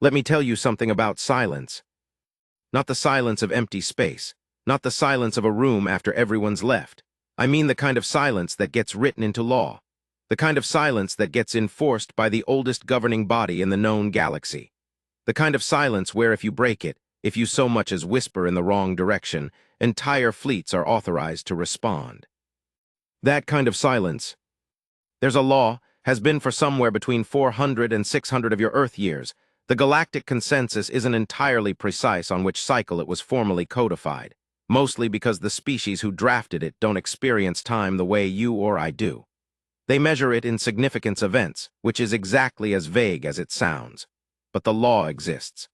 Let me tell you something about silence. Not the silence of empty space, not the silence of a room after everyone's left. I mean the kind of silence that gets written into law, the kind of silence that gets enforced by the oldest governing body in the known galaxy. The kind of silence where if you break it, if you so much as whisper in the wrong direction, entire fleets are authorized to respond. That kind of silence. There's a law, has been for somewhere between 400 and 600 of your Earth years. The galactic consensus isn't entirely precise on which cycle it was formally codified, mostly because the species who drafted it don't experience time the way you or I do. They measure it in significance events, which is exactly as vague as it sounds. But the law exists.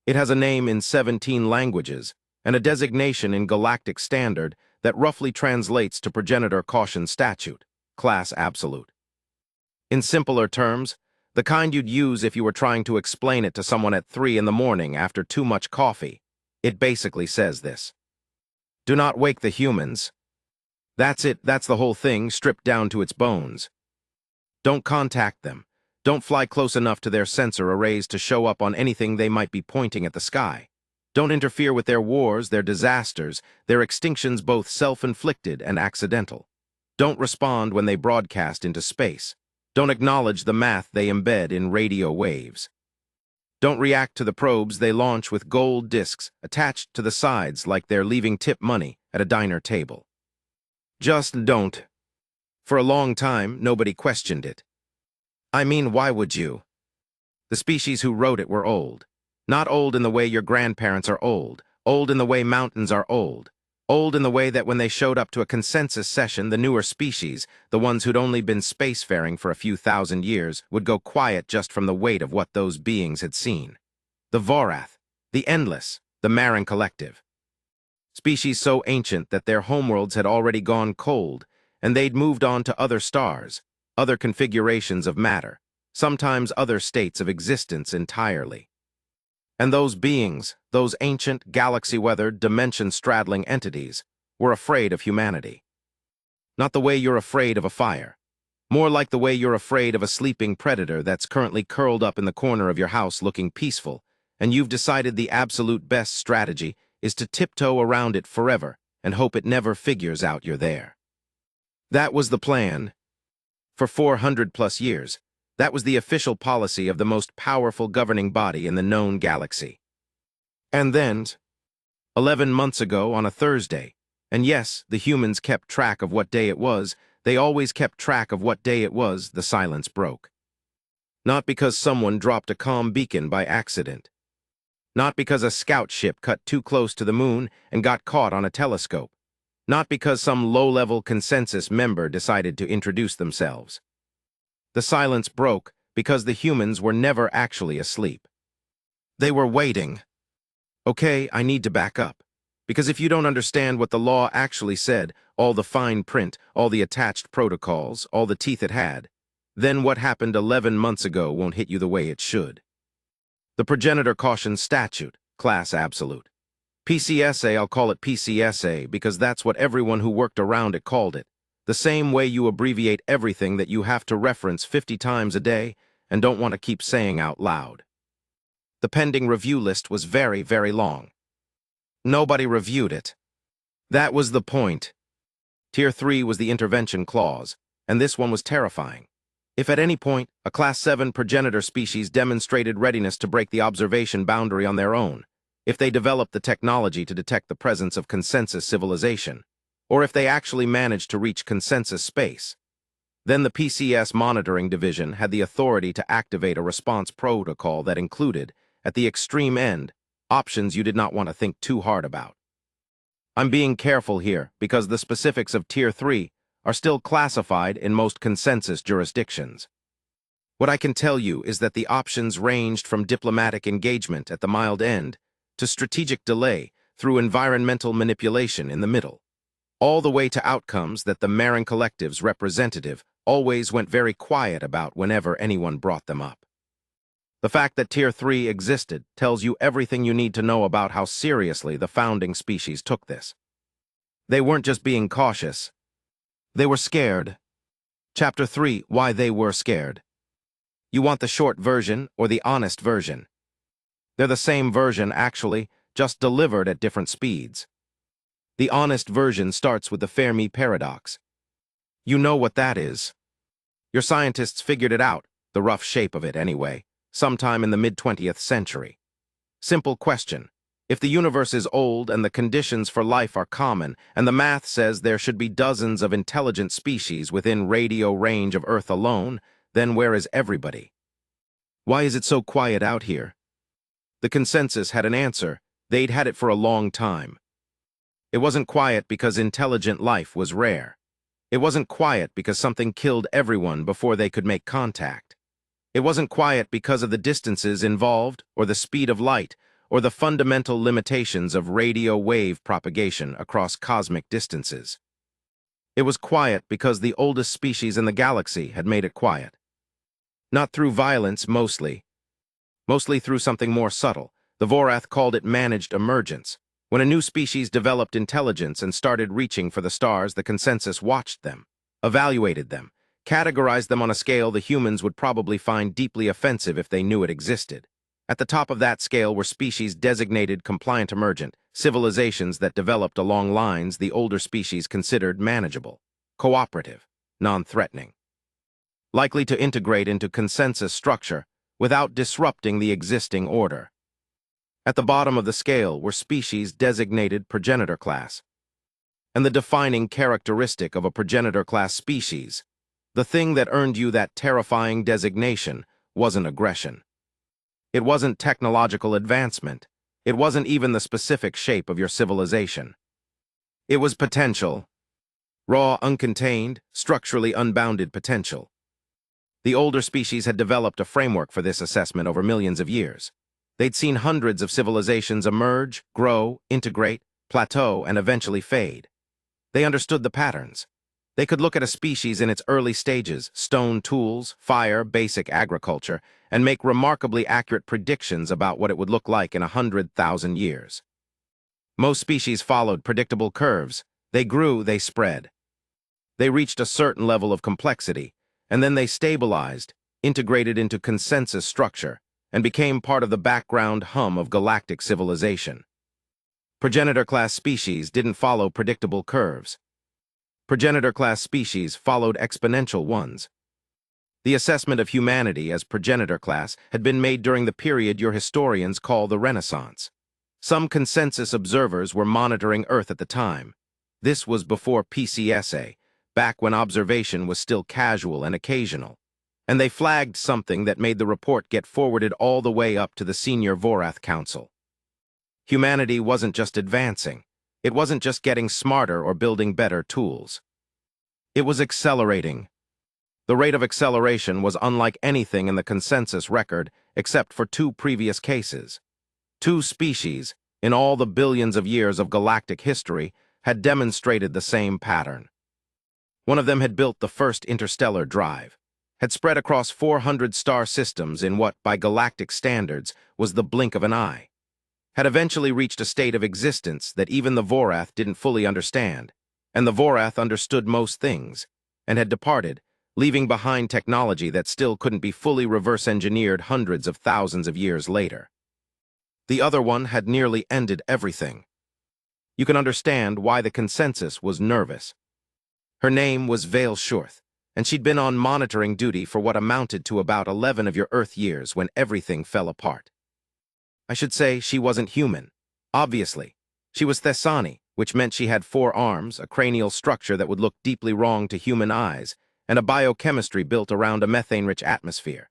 It has a name in 17 languages and a designation in galactic standard that roughly translates to progenitor caution statute, class absolute. In simpler terms, the kind you'd use if you were trying to explain it to someone at 3 in the morning after too much coffee, it basically says this: do not wake the humans. That's it, that's the whole thing, stripped down to its bones. Don't contact them. Don't fly close enough to their sensor arrays to show up on anything they might be pointing at the sky. Don't interfere with their wars, their disasters, their extinctions both self-inflicted and accidental. Don't respond when they broadcast into space. Don't acknowledge the math they embed in radio waves. Don't react to the probes they launch with gold discs attached to the sides like they're leaving tip money at a diner table. Just don't. For a long time, nobody questioned it. I mean, why would you? The species who wrote it were old. Not old in the way your grandparents are old in the way mountains are old in the way that when they showed up to a consensus session, the newer species, the ones who'd only been spacefaring for a few thousand years, would go quiet just from the weight of what those beings had seen. The Vorath, the Endless, the Marin Collective. Species so ancient that their homeworlds had already gone cold, and they'd moved on to other stars, other configurations of matter, sometimes other states of existence entirely. And those beings, those ancient, galaxy-weathered, dimension-straddling entities, were afraid of humanity. Not the way you're afraid of a fire. More like the way you're afraid of a sleeping predator that's currently curled up in the corner of your house looking peaceful, and you've decided the absolute best strategy is to tiptoe around it forever and hope it never figures out you're there. That was the plan. For 400+ years, that was the official policy of the most powerful governing body in the known galaxy. And then, 11 months ago on a Thursday, and yes, the humans kept track of what day it was, they always kept track of what day it was, the silence broke. Not because someone dropped a comm beacon by accident. Not because a scout ship cut too close to the moon and got caught on a telescope. Not because some low-level consensus member decided to introduce themselves. The silence broke because the humans were never actually asleep. They were waiting. Okay, I need to back up. Because if you don't understand what the law actually said, all the fine print, all the attached protocols, all the teeth it had, then what happened 11 months ago won't hit you the way it should. The progenitor caution statute, class absolute. PCSA, I'll call it PCSA because that's what everyone who worked around it called it. The same way you abbreviate everything that you have to reference 50 times a day and don't want to keep saying out loud. The pending review list was very, very long. Nobody reviewed it. That was the point. Tier 3 was the intervention clause, and this one was terrifying. If at any point a Class 7 progenitor species demonstrated readiness to break the observation boundary on their own, if they developed the technology to detect the presence of consensus civilization, or if they actually managed to reach consensus space, then the PCS monitoring division had the authority to activate a response protocol that included, at the extreme end, options you did not want to think too hard about. I'm being careful here because the specifics of Tier 3 are still classified in most consensus jurisdictions. What I can tell you is that the options ranged from diplomatic engagement at the mild end to strategic delay through environmental manipulation in the middle, all the way to outcomes that the Marin Collective's representative always went very quiet about whenever anyone brought them up. The fact that Tier 3 existed tells you everything you need to know about how seriously the founding species took this. They weren't just being cautious. They were scared. Chapter 3, Why They Were Scared. You want the short version or the honest version? They're the same version, actually, just delivered at different speeds. The honest version starts with the Fermi paradox. You know what that is. Your scientists figured it out, the rough shape of it anyway, sometime in the mid-20th century. Simple question. If the universe is old and the conditions for life are common, and the math says there should be dozens of intelligent species within radio range of Earth alone, then where is everybody? Why is it so quiet out here? The consensus had an answer. They'd had it for a long time. It wasn't quiet because intelligent life was rare. It wasn't quiet because something killed everyone before they could make contact. It wasn't quiet because of the distances involved, or the speed of light, or the fundamental limitations of radio wave propagation across cosmic distances. It was quiet because the oldest species in the galaxy had made it quiet. Not through violence, mostly through something more subtle. The Vorath called it managed emergence. When a new species developed intelligence and started reaching for the stars, the consensus watched them, evaluated them, categorized them on a scale the humans would probably find deeply offensive if they knew it existed. At the top of that scale were species designated compliant emergent, civilizations that developed along lines the older species considered manageable, cooperative, non-threatening, likely to integrate into consensus structure without disrupting the existing order. At the bottom of the scale were species designated progenitor class. And the defining characteristic of a progenitor class species, the thing that earned you that terrifying designation, wasn't aggression. It wasn't technological advancement. It wasn't even the specific shape of your civilization. It was potential. Raw, uncontained, structurally unbounded potential. The older species had developed a framework for this assessment over millions of years. They'd seen hundreds of civilizations emerge, grow, integrate, plateau, and eventually fade. They understood the patterns. They could look at a species in its early stages, stone tools, fire, basic agriculture, and make remarkably accurate predictions about what it would look like in 100,000 years. Most species followed predictable curves. They grew, they spread. They reached a certain level of complexity, and then they stabilized, integrated into consensus structure, and became part of the background hum of galactic civilization. Progenitor-class species didn't follow predictable curves. Progenitor-class species followed exponential ones. The assessment of humanity as progenitor class had been made during the period your historians call the Renaissance. Some consensus observers were monitoring Earth at the time. This was before PCSA, back when observation was still casual and occasional. And they flagged something that made the report get forwarded all the way up to the senior Vorath Council. Humanity wasn't just advancing. It wasn't just getting smarter or building better tools. It was accelerating. The rate of acceleration was unlike anything in the consensus record except for two previous cases. Two species, in all the billions of years of galactic history, had demonstrated the same pattern. One of them had built the first interstellar drive, had spread across 400 star systems in what, by galactic standards, was the blink of an eye, had eventually reached a state of existence that even the Vorath didn't fully understand, and the Vorath understood most things, and had departed, leaving behind technology that still couldn't be fully reverse-engineered hundreds of thousands of years later. The other one had nearly ended everything. You can understand why the consensus was nervous. Her name was Vale Shurth, and she'd been on monitoring duty for what amounted to about 11 of your Earth years when everything fell apart. I should say she wasn't human, obviously. She was Thessani, which meant she had 4 arms, a cranial structure that would look deeply wrong to human eyes, and a biochemistry built around a methane-rich atmosphere.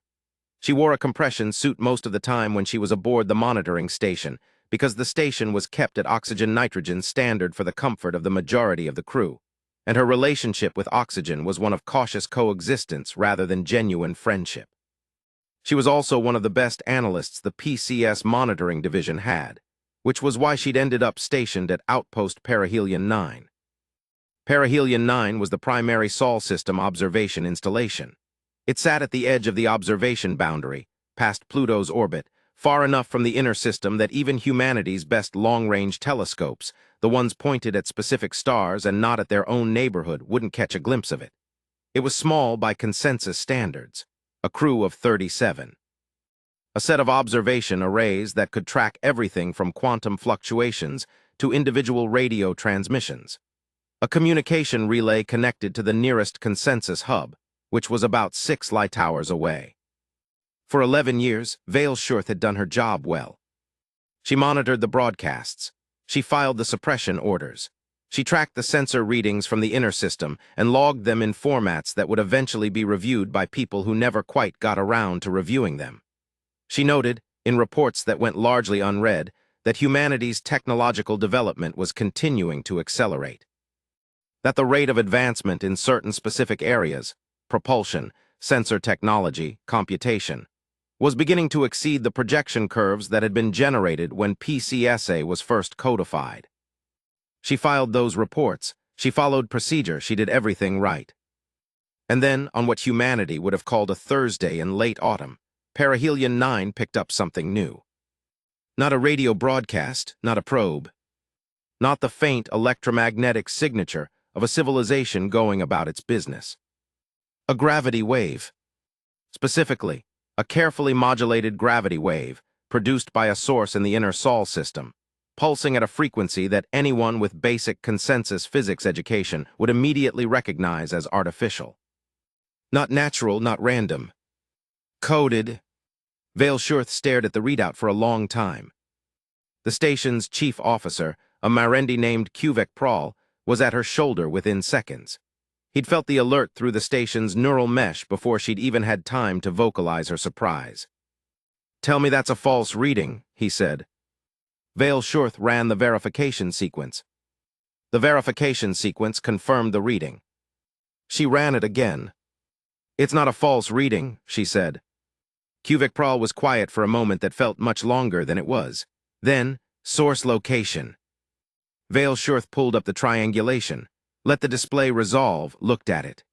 She wore a compression suit most of the time when she was aboard the monitoring station, because the station was kept at oxygen-nitrogen standard for the comfort of the majority of the crew, and her relationship with oxygen was one of cautious coexistence rather than genuine friendship. She was also one of the best analysts the PCS monitoring division had, which was why she'd ended up stationed at Outpost Perihelion 9. Perihelion 9 was the primary Sol system observation installation. It sat at the edge of the observation boundary, past Pluto's orbit, far enough from the inner system that even humanity's best long-range telescopes, the ones pointed at specific stars and not at their own neighborhood, wouldn't catch a glimpse of it. It was small by consensus standards, a crew of 37. a set of observation arrays that could track everything from quantum fluctuations to individual radio transmissions. A communication relay connected to the nearest consensus hub, which was about 6 light hours away. For 11 years, Vale Shurth had done her job well. She monitored the broadcasts. She filed the suppression orders. She tracked the sensor readings from the inner system and logged them in formats that would eventually be reviewed by people who never quite got around to reviewing them. She noted, in reports that went largely unread, that humanity's technological development was continuing to accelerate. That the rate of advancement in certain specific areas, propulsion, sensor technology, computation, was beginning to exceed the projection curves that had been generated when PCSA was first codified. She filed those reports, she followed procedure, she did everything right. And then, on what humanity would have called a Thursday in late autumn, Perihelion 9 picked up something new. Not a radio broadcast, not a probe. Not the faint electromagnetic signature of a civilization going about its business. A gravity wave. Specifically, a carefully modulated gravity wave produced by a source in the inner Sol system, pulsing at a frequency that anyone with basic consensus physics education would immediately recognize as artificial. Not natural, not random. Coded. Vale Shurth stared at the readout for a long time. The station's chief officer, a Marendi named Kuvek Prawl, was at her shoulder within seconds. He'd felt the alert through the station's neural mesh before she'd even had time to vocalize her surprise. "Tell me that's a false reading," he said. Vale Shurth ran the verification sequence. The verification sequence confirmed the reading. She ran it again. "It's not a false reading," she said. Kuvik Prawl was quiet for a moment that felt much longer than it was. Then, source location. Vale Shurth pulled up the triangulation, let the display resolve, looked at it.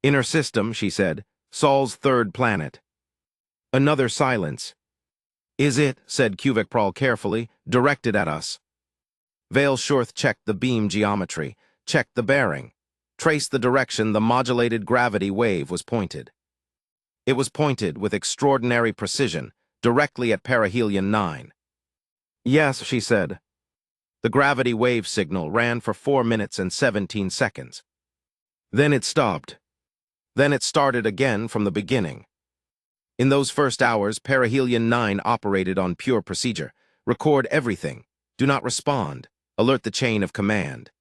"Inner system," she said. "Sol's third planet." Another silence. "Is it?" said Kuvik Prawl carefully, "directed at us?" Vale Shurth checked the beam geometry, checked the bearing, traced the direction the modulated gravity wave was pointed. It was pointed with extraordinary precision, directly at Perihelion 9. "Yes," she said. The gravity wave signal ran for 4 minutes and 17 seconds. Then it stopped. Then it started again from the beginning. In those first hours, Perihelion 9 operated on pure procedure. Record everything. Do not respond. Alert the chain of command.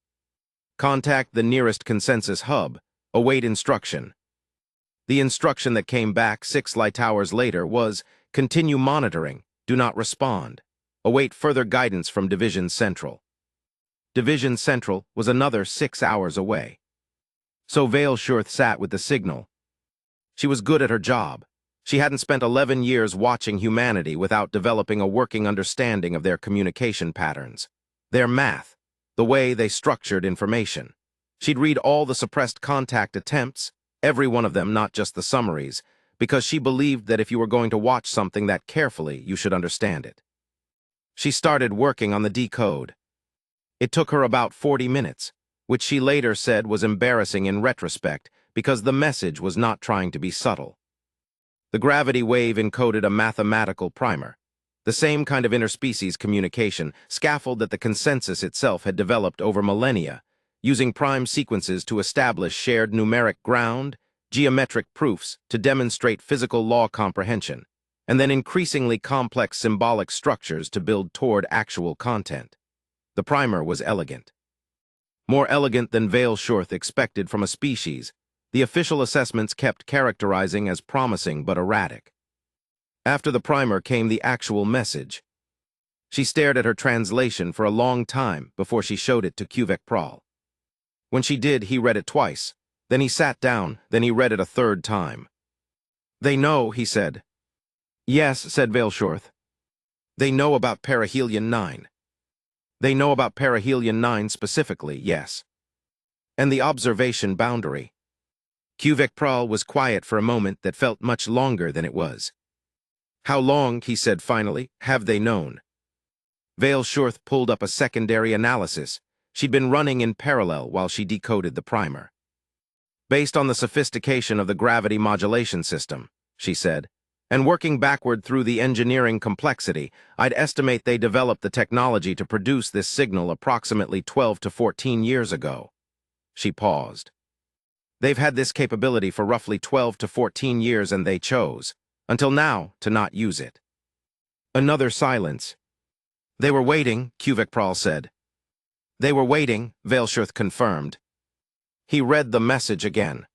Contact the nearest consensus hub. Await instruction. The instruction that came back 6 light hours later was, continue monitoring. Do not respond. Await further guidance from Division Central. Division Central was another 6 hours away. So Vale Shurth sat with the signal. She was good at her job. She hadn't spent 11 years watching humanity without developing a working understanding of their communication patterns, their math, the way they structured information. She'd read all the suppressed contact attempts, every one of them, not just the summaries, because she believed that if you were going to watch something that carefully, you should understand it. She started working on the decode. It took her about 40 minutes, which she later said was embarrassing in retrospect because the message was not trying to be subtle. The gravity wave encoded a mathematical primer, the same kind of interspecies communication scaffold that the consensus itself had developed over millennia, using prime sequences to establish shared numeric ground, geometric proofs to demonstrate physical law comprehension, and then increasingly complex symbolic structures to build toward actual content. The primer was elegant. More elegant than Vale Shurth expected from a species, the official assessments kept characterizing as promising but erratic. After the primer came the actual message. She stared at her translation for a long time before she showed it to Kuvik Prawl. When she did, he read it twice. Then he sat down, then he read it a third time. "They know," he said. "Yes," said Vale Shurth. "They know about Perihelion 9. They know about Perihelion 9 specifically, yes. And the observation boundary." Kuvik Prawl was quiet for a moment that felt much longer than it was. "How long," he said finally, "have they known?" Vale Shurth pulled up a secondary analysis. She'd been running in parallel while she decoded the primer. "Based on the sophistication of the gravity modulation system," she said, And working backward through the engineering complexity, I'd estimate they developed the technology to produce this signal approximately 12 to 14 years ago. She paused. They've had this capability for roughly 12 to 14 years and they chose, until now, to not use it. Another silence. They were waiting, Kuvik said. They were waiting, Veilshurth confirmed. He read the message again.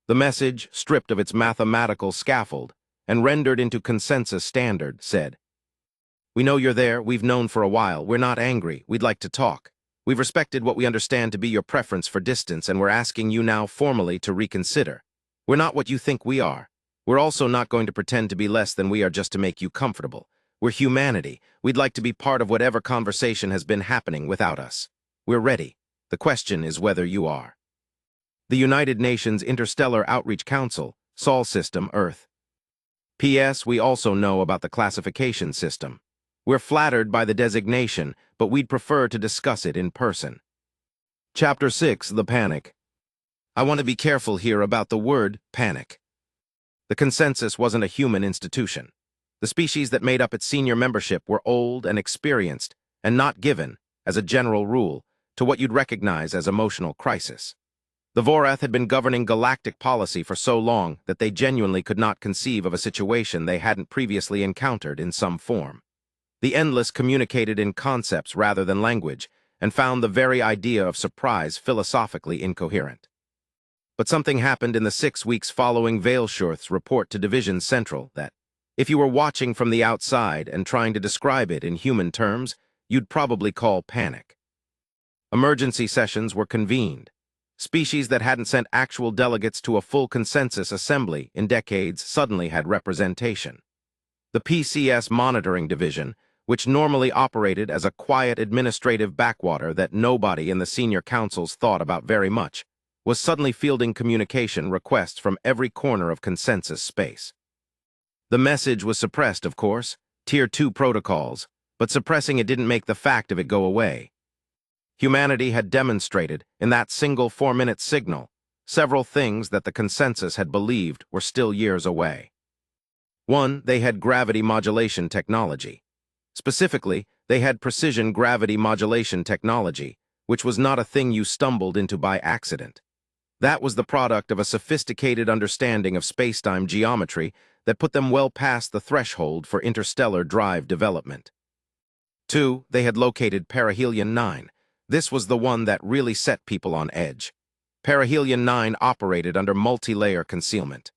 The message, stripped of its mathematical scaffold and rendered into consensus standard, said, "We know you're there, we've known for a while, we're not angry, we'd like to talk. We've respected what we understand to be your preference for distance and we're asking you now formally to reconsider. We're not what you think we are. We're also not going to pretend to be less than we are just to make you comfortable. We're humanity. We'd like to be part of whatever conversation has been happening without us. We're ready. The question is whether you are." The United Nations Interstellar Outreach Council, Sol System, Earth. P.S. We also know about the classification system. We're flattered by the designation, but we'd prefer to discuss it in person. Chapter 6, The Panic. I want to be careful here about the word panic. The consensus wasn't a human institution. The species that made up its senior membership were old and experienced, and not given, as a general rule, to what you'd recognize as emotional crisis. The Vorath had been governing galactic policy for so long that they genuinely could not conceive of a situation they hadn't previously encountered in some form. The Endless communicated in concepts rather than language, and found the very idea of surprise philosophically incoherent. But something happened in the 6 weeks following Veilshurth's report to Division Central that, if you were watching from the outside and trying to describe it in human terms, you'd probably call panic. Emergency sessions were convened. Species that hadn't sent actual delegates to a full consensus assembly in decades suddenly had representation. The PCS Monitoring Division, which normally operated as a quiet administrative backwater that nobody in the senior councils thought about very much, was suddenly fielding communication requests from every corner of consensus space. The message was suppressed, of course, Tier 2 protocols, but suppressing it didn't make the fact of it go away. Humanity had demonstrated, in that single 4-minute signal, several things that the consensus had believed were still years away. 1, they had gravity modulation technology. Specifically, they had precision gravity modulation technology, which was not a thing you stumbled into by accident. That was the product of a sophisticated understanding of spacetime geometry that put them well past the threshold for interstellar drive development. 2, they had located perihelion 9. This was the one that really set people on edge. Perihelion 9 operated under multi-layer concealment.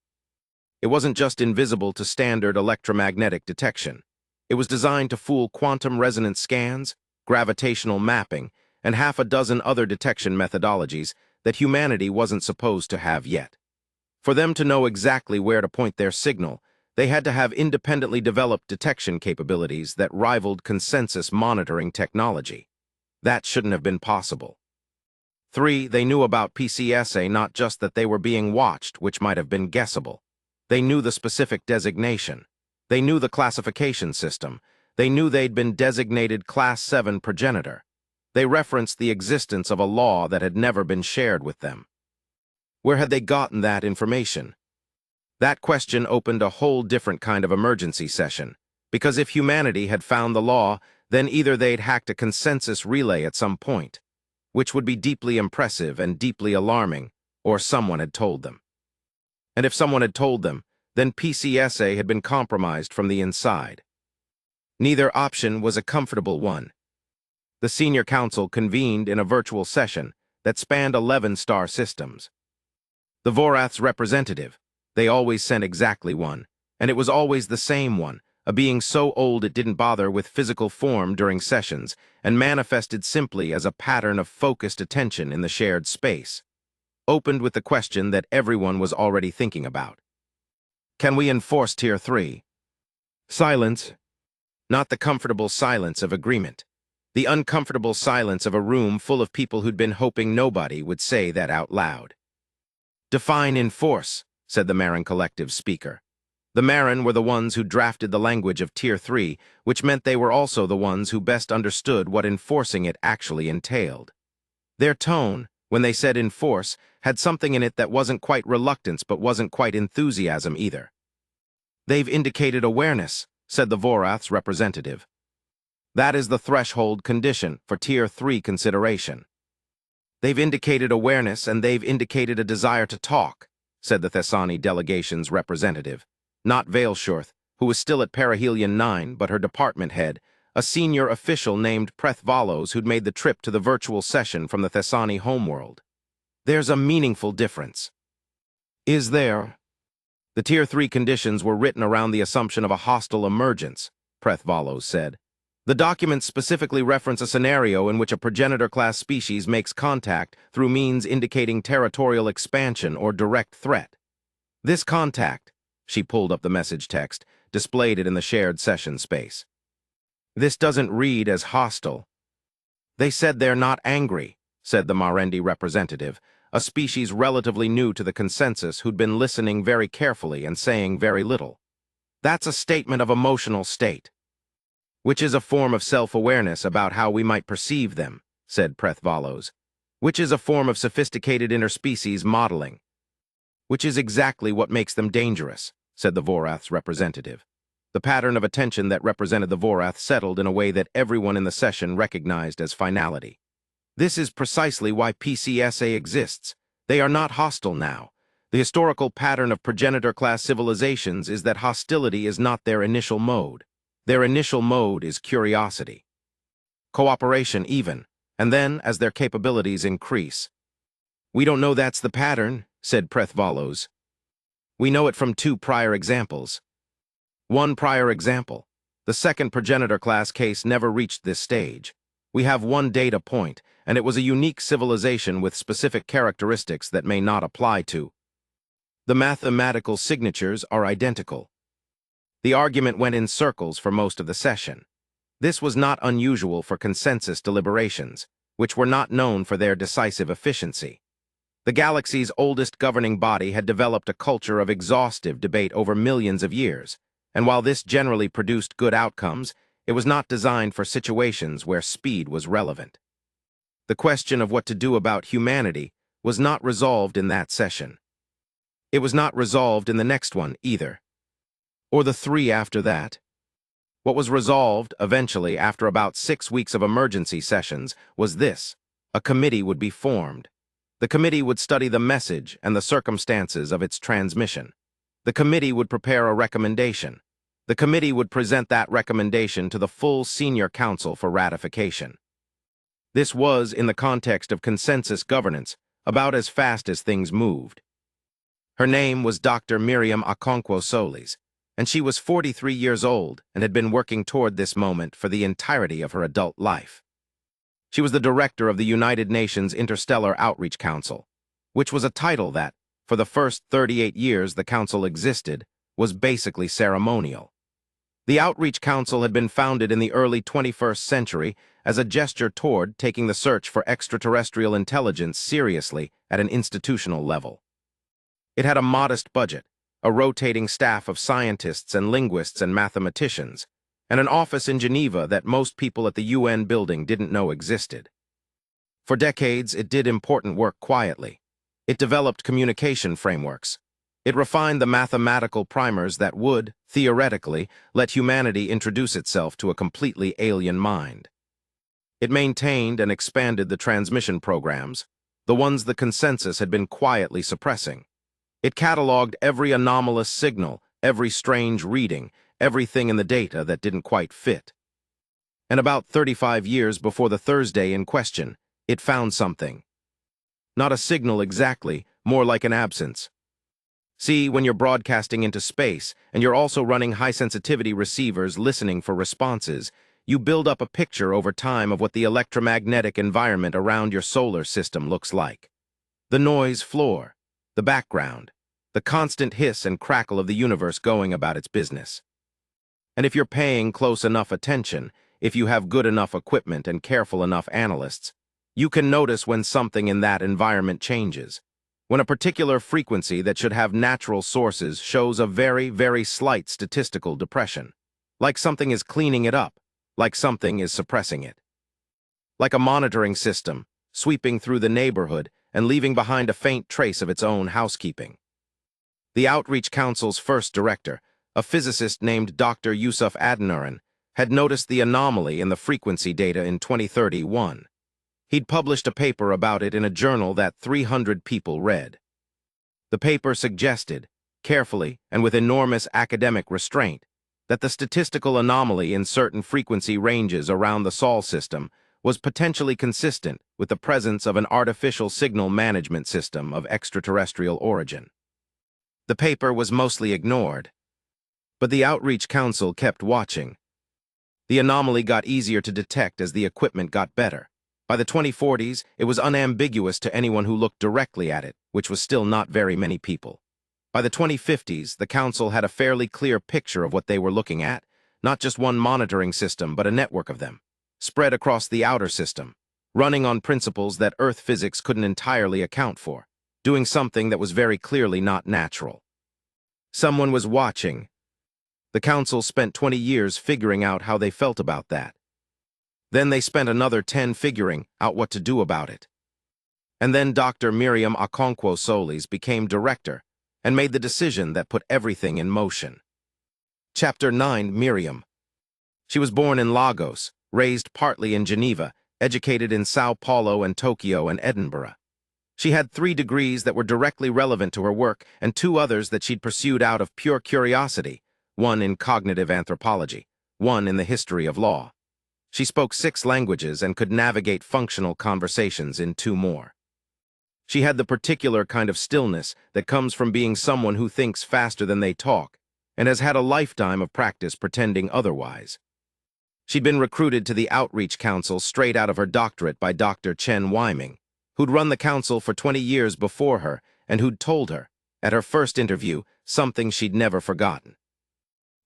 It wasn't just invisible to standard electromagnetic detection. It was designed to fool quantum resonance scans, gravitational mapping, and half a dozen other detection methodologies that humanity wasn't supposed to have yet. For them to know exactly where to point their signal, they had to have independently developed detection capabilities that rivaled consensus monitoring technology. That shouldn't have been possible. 3, they knew about PCSA, not just that they were being watched, which might have been guessable. They knew the specific designation. They knew the classification system. They knew they'd been designated Class 7 progenitor. They referenced the existence of a law that had never been shared with them. Where had they gotten that information? That question opened a whole different kind of emergency session, because if humanity had found the law, then either they'd hacked a consensus relay at some point, which would be deeply impressive and deeply alarming, or someone had told them. And if someone had told them, then PCSA had been compromised from the inside. Neither option was a comfortable one. The senior council convened in a virtual session that spanned 11 star systems. The Vorath's representative, they always sent exactly one, and it was always the same one, a being so old it didn't bother with physical form during sessions and manifested simply as a pattern of focused attention in the shared space, opened with the question that everyone was already thinking about. Can we enforce Tier 3? Silence. Not the comfortable silence of agreement. The uncomfortable silence of a room full of people who'd been hoping nobody would say that out loud. Define enforce, said the Marin Collective speaker. The Marin were the ones who drafted the language of Tier 3, which meant they were also the ones who best understood what enforcing it actually entailed. Their tone, when they said enforce, had something in it that wasn't quite reluctance but wasn't quite enthusiasm either. They've indicated awareness, said the Vorath's representative. That is the threshold condition for Tier 3 consideration. They've indicated awareness and they've indicated a desire to talk, said the Thessani delegation's representative, not Veilshurth, who was still at Perihelion 9, but her department head, a senior official named Prethvalos who'd made the trip to the virtual session from the Thessani homeworld. There's a meaningful difference. Is there? The Tier 3 conditions were written around the assumption of a hostile emergence, Prethvalos said. The documents specifically reference a scenario in which a progenitor-class species makes contact through means indicating territorial expansion or direct threat. This contact, she pulled up the message text, displayed it in the shared session space. This doesn't read as hostile. They said they're not angry, said the Marendi representative, a species relatively new to the consensus who'd been listening very carefully and saying very little. That's a statement of emotional state, which is a form of self-awareness about how we might perceive them, said Prethvalos, which is a form of sophisticated interspecies modeling, which is exactly what makes them dangerous, said the Vorath's representative. The pattern of attention that represented the Vorath settled in a way that everyone in the session recognized as finality. This is precisely why PCSA exists. They are not hostile now. The historical pattern of progenitor-class civilizations is that hostility is not their initial mode. Their initial mode is curiosity. Cooperation even, and then as their capabilities increase. We don't know that's the pattern, said Prethvalos. We know it from 2 prior examples. One prior example. The second progenitor-class case never reached this stage. We have one data point, and it was a unique civilization with specific characteristics that may not apply to. The mathematical signatures are identical. The argument went in circles for most of the session. This was not unusual for consensus deliberations, which were not known for their decisive efficiency. The galaxy's oldest governing body had developed a culture of exhaustive debate over millions of years, and while this generally produced good outcomes, it was not designed for situations where speed was relevant. The question of what to do about humanity was not resolved in that session. It was not resolved in the next one either, or the 3 after that. What was resolved, eventually, after about 6 weeks of emergency sessions, was this: a committee would be formed. The committee would study the message and the circumstances of its transmission. The committee would prepare a recommendation. The committee would present that recommendation to the full senior council for ratification. This was, in the context of consensus governance, about as fast as things moved. Her name was Dr. Miriam Okonkwo Solis, and she was 43 years old and had been working toward this moment for the entirety of her adult life. She was the director of the United Nations Interstellar Outreach Council, which was a title that, for the first 38 years the council existed, was basically ceremonial. The Outreach Council had been founded in the early 21st century as a gesture toward taking the search for extraterrestrial intelligence seriously at an institutional level. It had a modest budget, a rotating staff of scientists and linguists and mathematicians, and an office in Geneva that most people at the UN building didn't know existed. For decades, it did important work quietly. It developed communication frameworks. It refined the mathematical primers that would, theoretically, let humanity introduce itself to a completely alien mind. It maintained and expanded the transmission programs, the ones the consensus had been quietly suppressing. It cataloged every anomalous signal, every strange reading, everything in the data that didn't quite fit. And about 35 years before the Thursday in question, it found something. Not a signal exactly, more like an absence. See, when you're broadcasting into space, and you're also running high-sensitivity receivers listening for responses, you build up a picture over time of what the electromagnetic environment around your solar system looks like. The noise floor, the background, the constant hiss and crackle of the universe going about its business. And if you're paying close enough attention, if you have good enough equipment and careful enough analysts, you can notice when something in that environment changes. When a particular frequency that should have natural sources shows a very, very slight statistical depression. Like something is cleaning it up, like something is suppressing it. Like a monitoring system, sweeping through the neighborhood and leaving behind a faint trace of its own housekeeping. The Outreach Council's first director, A physicist named Dr. Yusuf Adnuran had noticed the anomaly in the frequency data in 2031. He'd published a paper about it in a journal that 300 people read. The paper suggested, carefully and with enormous academic restraint, that the statistical anomaly in certain frequency ranges around the Sol system was potentially consistent with the presence of an artificial signal management system of extraterrestrial origin. The paper was mostly ignored, but the Outreach Council kept watching. The anomaly got easier to detect as the equipment got better. By the 2040s, it was unambiguous to anyone who looked directly at it, which was still not very many people. By the 2050s, the Council had a fairly clear picture of what they were looking at, not just one monitoring system, but a network of them, spread across the outer system, running on principles that Earth physics couldn't entirely account for, doing something that was very clearly not natural. Someone was watching. The Council spent 20 years figuring out how they felt about that. Then they spent another 10 figuring out what to do about it. And then Dr. Miriam Okonkwo Solis became director and made the decision that put everything in motion. Chapter 9, Miriam. She was born in Lagos, raised partly in Geneva, educated in Sao Paulo and Tokyo and Edinburgh. She had 3 degrees that were directly relevant to her work and 2 others that she'd pursued out of pure curiosity, one in cognitive anthropology, one in the history of law. She spoke 6 languages and could navigate functional conversations in 2 more. She had the particular kind of stillness that comes from being someone who thinks faster than they talk and has had a lifetime of practice pretending otherwise. She'd been recruited to the Outreach Council straight out of her doctorate by Dr. Chen Wyming, who'd run the council for 20 years before her and who'd told her, at her first interview, something she'd never forgotten.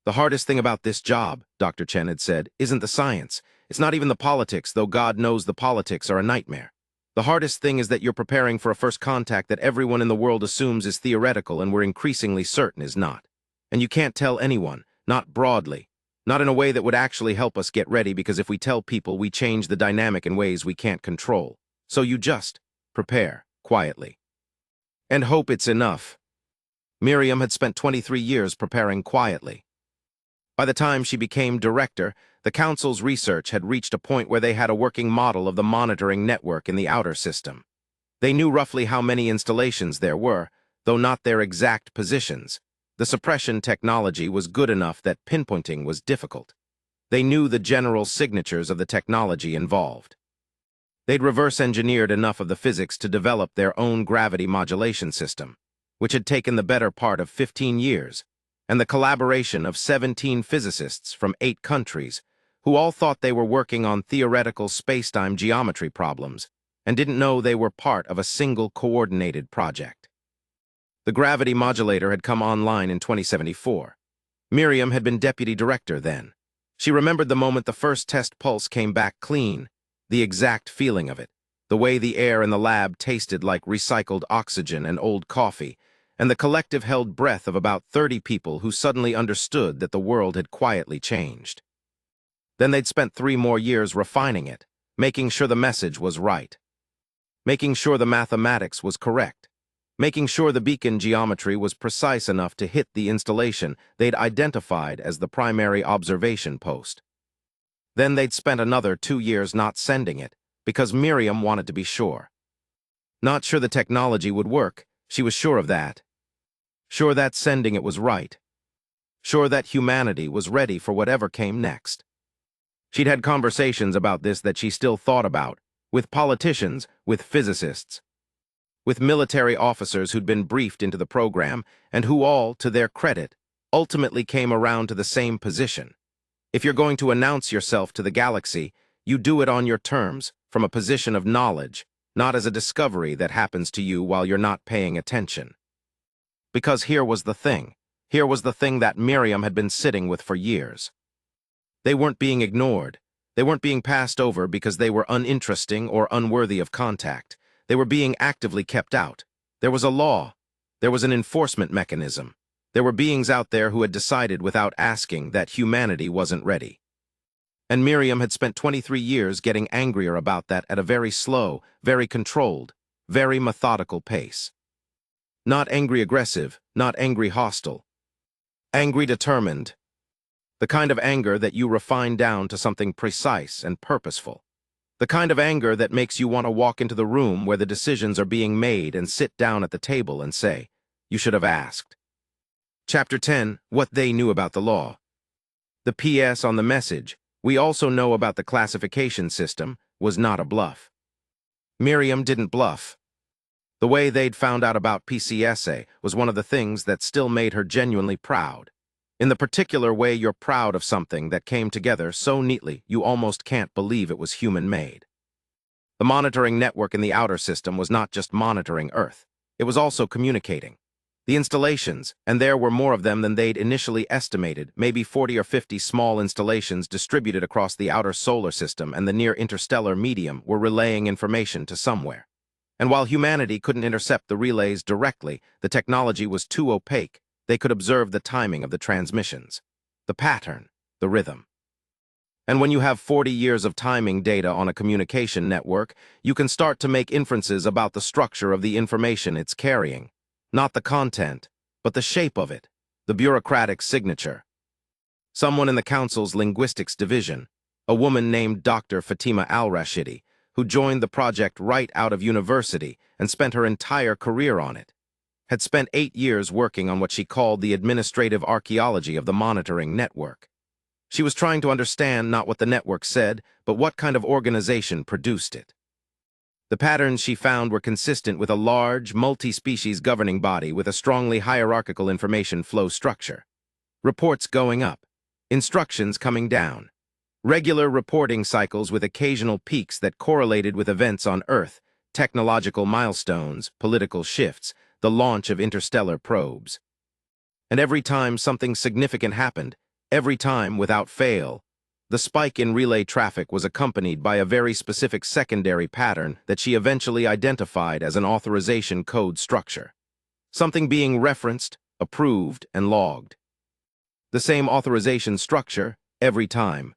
The hardest thing about this job, Dr. Chen had said, isn't the science. It's not even the politics, though God knows the politics are a nightmare. The hardest thing is that you're preparing for a first contact that everyone in the world assumes is theoretical and we're increasingly certain is not. And you can't tell anyone, not broadly, not in a way that would actually help us get ready, because if we tell people, we change the dynamic in ways we can't control. So you just prepare, quietly. And hope it's enough. Miriam had spent 23 years preparing quietly. By the time she became director, the Council's research had reached a point where they had a working model of the monitoring network in the outer system. They knew roughly how many installations there were, though not their exact positions. The suppression technology was good enough that pinpointing was difficult. They knew the general signatures of the technology involved. They'd reverse-engineered enough of the physics to develop their own gravity modulation system, which had taken the better part of 15 years, and the collaboration of 17 physicists from 8 countries who all thought they were working on theoretical spacetime geometry problems and didn't know they were part of a single coordinated project. The gravity modulator had come online in 2074. Miriam had been deputy director then. She remembered the moment the first test pulse came back clean, the exact feeling of it, the way the air in the lab tasted like recycled oxygen and old coffee, and the collective held breath of about 30 people who suddenly understood that the world had quietly changed. Then they'd spent 3 more years refining it, making sure the message was right, making sure the mathematics was correct, making sure the beacon geometry was precise enough to hit the installation they'd identified as the primary observation post. Then they'd spent another 2 years not sending it, because Miriam wanted to be sure. Not sure the technology would work, she was sure of that. Sure that sending it was right. Sure that humanity was ready for whatever came next. She'd had conversations about this that she still thought about, with politicians, with physicists, with military officers who'd been briefed into the program, and who all, to their credit, ultimately came around to the same position. If you're going to announce yourself to the galaxy, you do it on your terms, from a position of knowledge, not as a discovery that happens to you while you're not paying attention. Because here was the thing that Miriam had been sitting with for years. They weren't being ignored. They weren't being passed over because they were uninteresting or unworthy of contact. They were being actively kept out. There was a law. There was an enforcement mechanism. There were beings out there who had decided without asking that humanity wasn't ready. And Miriam had spent 23 years getting angrier about that at a very slow, very controlled, very methodical pace. Not angry aggressive, not angry hostile. Angry determined. The kind of anger that you refine down to something precise and purposeful. The kind of anger that makes you want to walk into the room where the decisions are being made and sit down at the table and say, "You should have asked." Chapter 10, What They Knew About the Law. The PS on the message, "We also know about the classification system," was not a bluff. Miriam didn't bluff. The way they'd found out about PCSA was one of the things that still made her genuinely proud. In the particular way you're proud of something that came together so neatly you almost can't believe it was human-made. The monitoring network in the outer system was not just monitoring Earth. It was also communicating. The installations, and there were more of them than they'd initially estimated, maybe 40 or 50 small installations distributed across the outer solar system and the near-interstellar medium, were relaying information to somewhere. And while humanity couldn't intercept the relays directly, the technology was too opaque. They could observe the timing of the transmissions, the pattern, the rhythm. And when you have 40 years of timing data on a communication network, you can start to make inferences about the structure of the information it's carrying. Not the content, but the shape of it, the bureaucratic signature. Someone in the Council's linguistics division, a woman named Dr. Fatima Al-Rashidi, who joined the project right out of university and spent her entire career on it, had spent 8 years working on what she called the administrative archaeology of the monitoring network. She was trying to understand not what the network said, but what kind of organization produced it. The patterns she found were consistent with a large, multi-species governing body with a strongly hierarchical information flow structure. Reports going up, instructions coming down, regular reporting cycles with occasional peaks that correlated with events on Earth, technological milestones, political shifts, the launch of interstellar probes. And every time something significant happened, every time without fail, the spike in relay traffic was accompanied by a very specific secondary pattern that she eventually identified as an authorization code structure. Something being referenced, approved, and logged. The same authorization structure every time.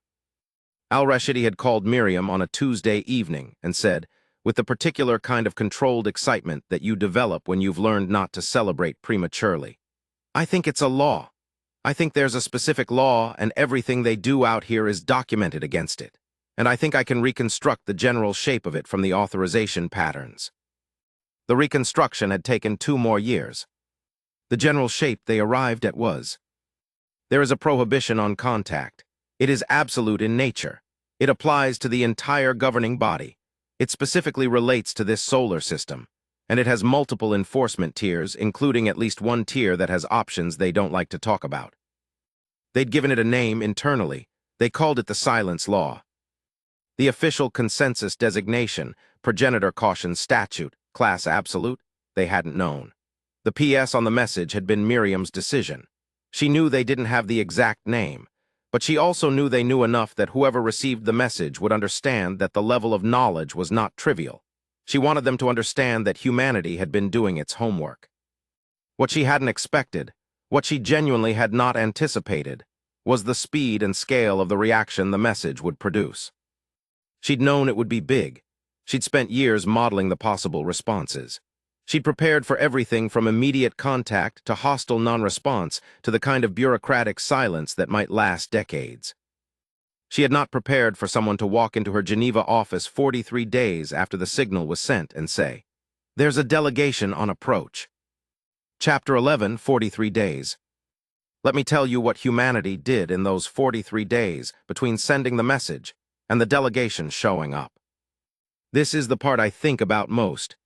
Al-Rashidi had called Miriam on a Tuesday evening and said, "With the particular kind of controlled excitement that you develop when you've learned not to celebrate prematurely, I think it's a law. I think there's a specific law and everything they do out here is documented against it. And I think I can reconstruct the general shape of it from the authorization patterns." The reconstruction had taken 2 more years. The general shape they arrived at was: there is a prohibition on contact. It is absolute in nature. It applies to the entire governing body. It specifically relates to this solar system. And it has multiple enforcement tiers, including at least one tier that has options they don't like to talk about. They'd given it a name internally. They called it the Silence Law. The official consensus designation, Progenitor Caution Statute, Class Absolute, they hadn't known. The PS on the message had been Miriam's decision. She knew they didn't have the exact name, but she also knew they knew enough that whoever received the message would understand that the level of knowledge was not trivial. She wanted them to understand that humanity had been doing its homework. What she hadn't expected, what she genuinely had not anticipated, was the speed and scale of the reaction the message would produce. She'd known it would be big. She'd spent years modeling the possible responses. She'd prepared for everything from immediate contact to hostile non-response to the kind of bureaucratic silence that might last decades. She had not prepared for someone to walk into her Geneva office 43 days after the signal was sent and say, "There's a delegation on approach." Chapter 11, 43 days. Let me tell you what humanity did in those 43 days between sending the message and the delegation showing up. This is the part I think about most.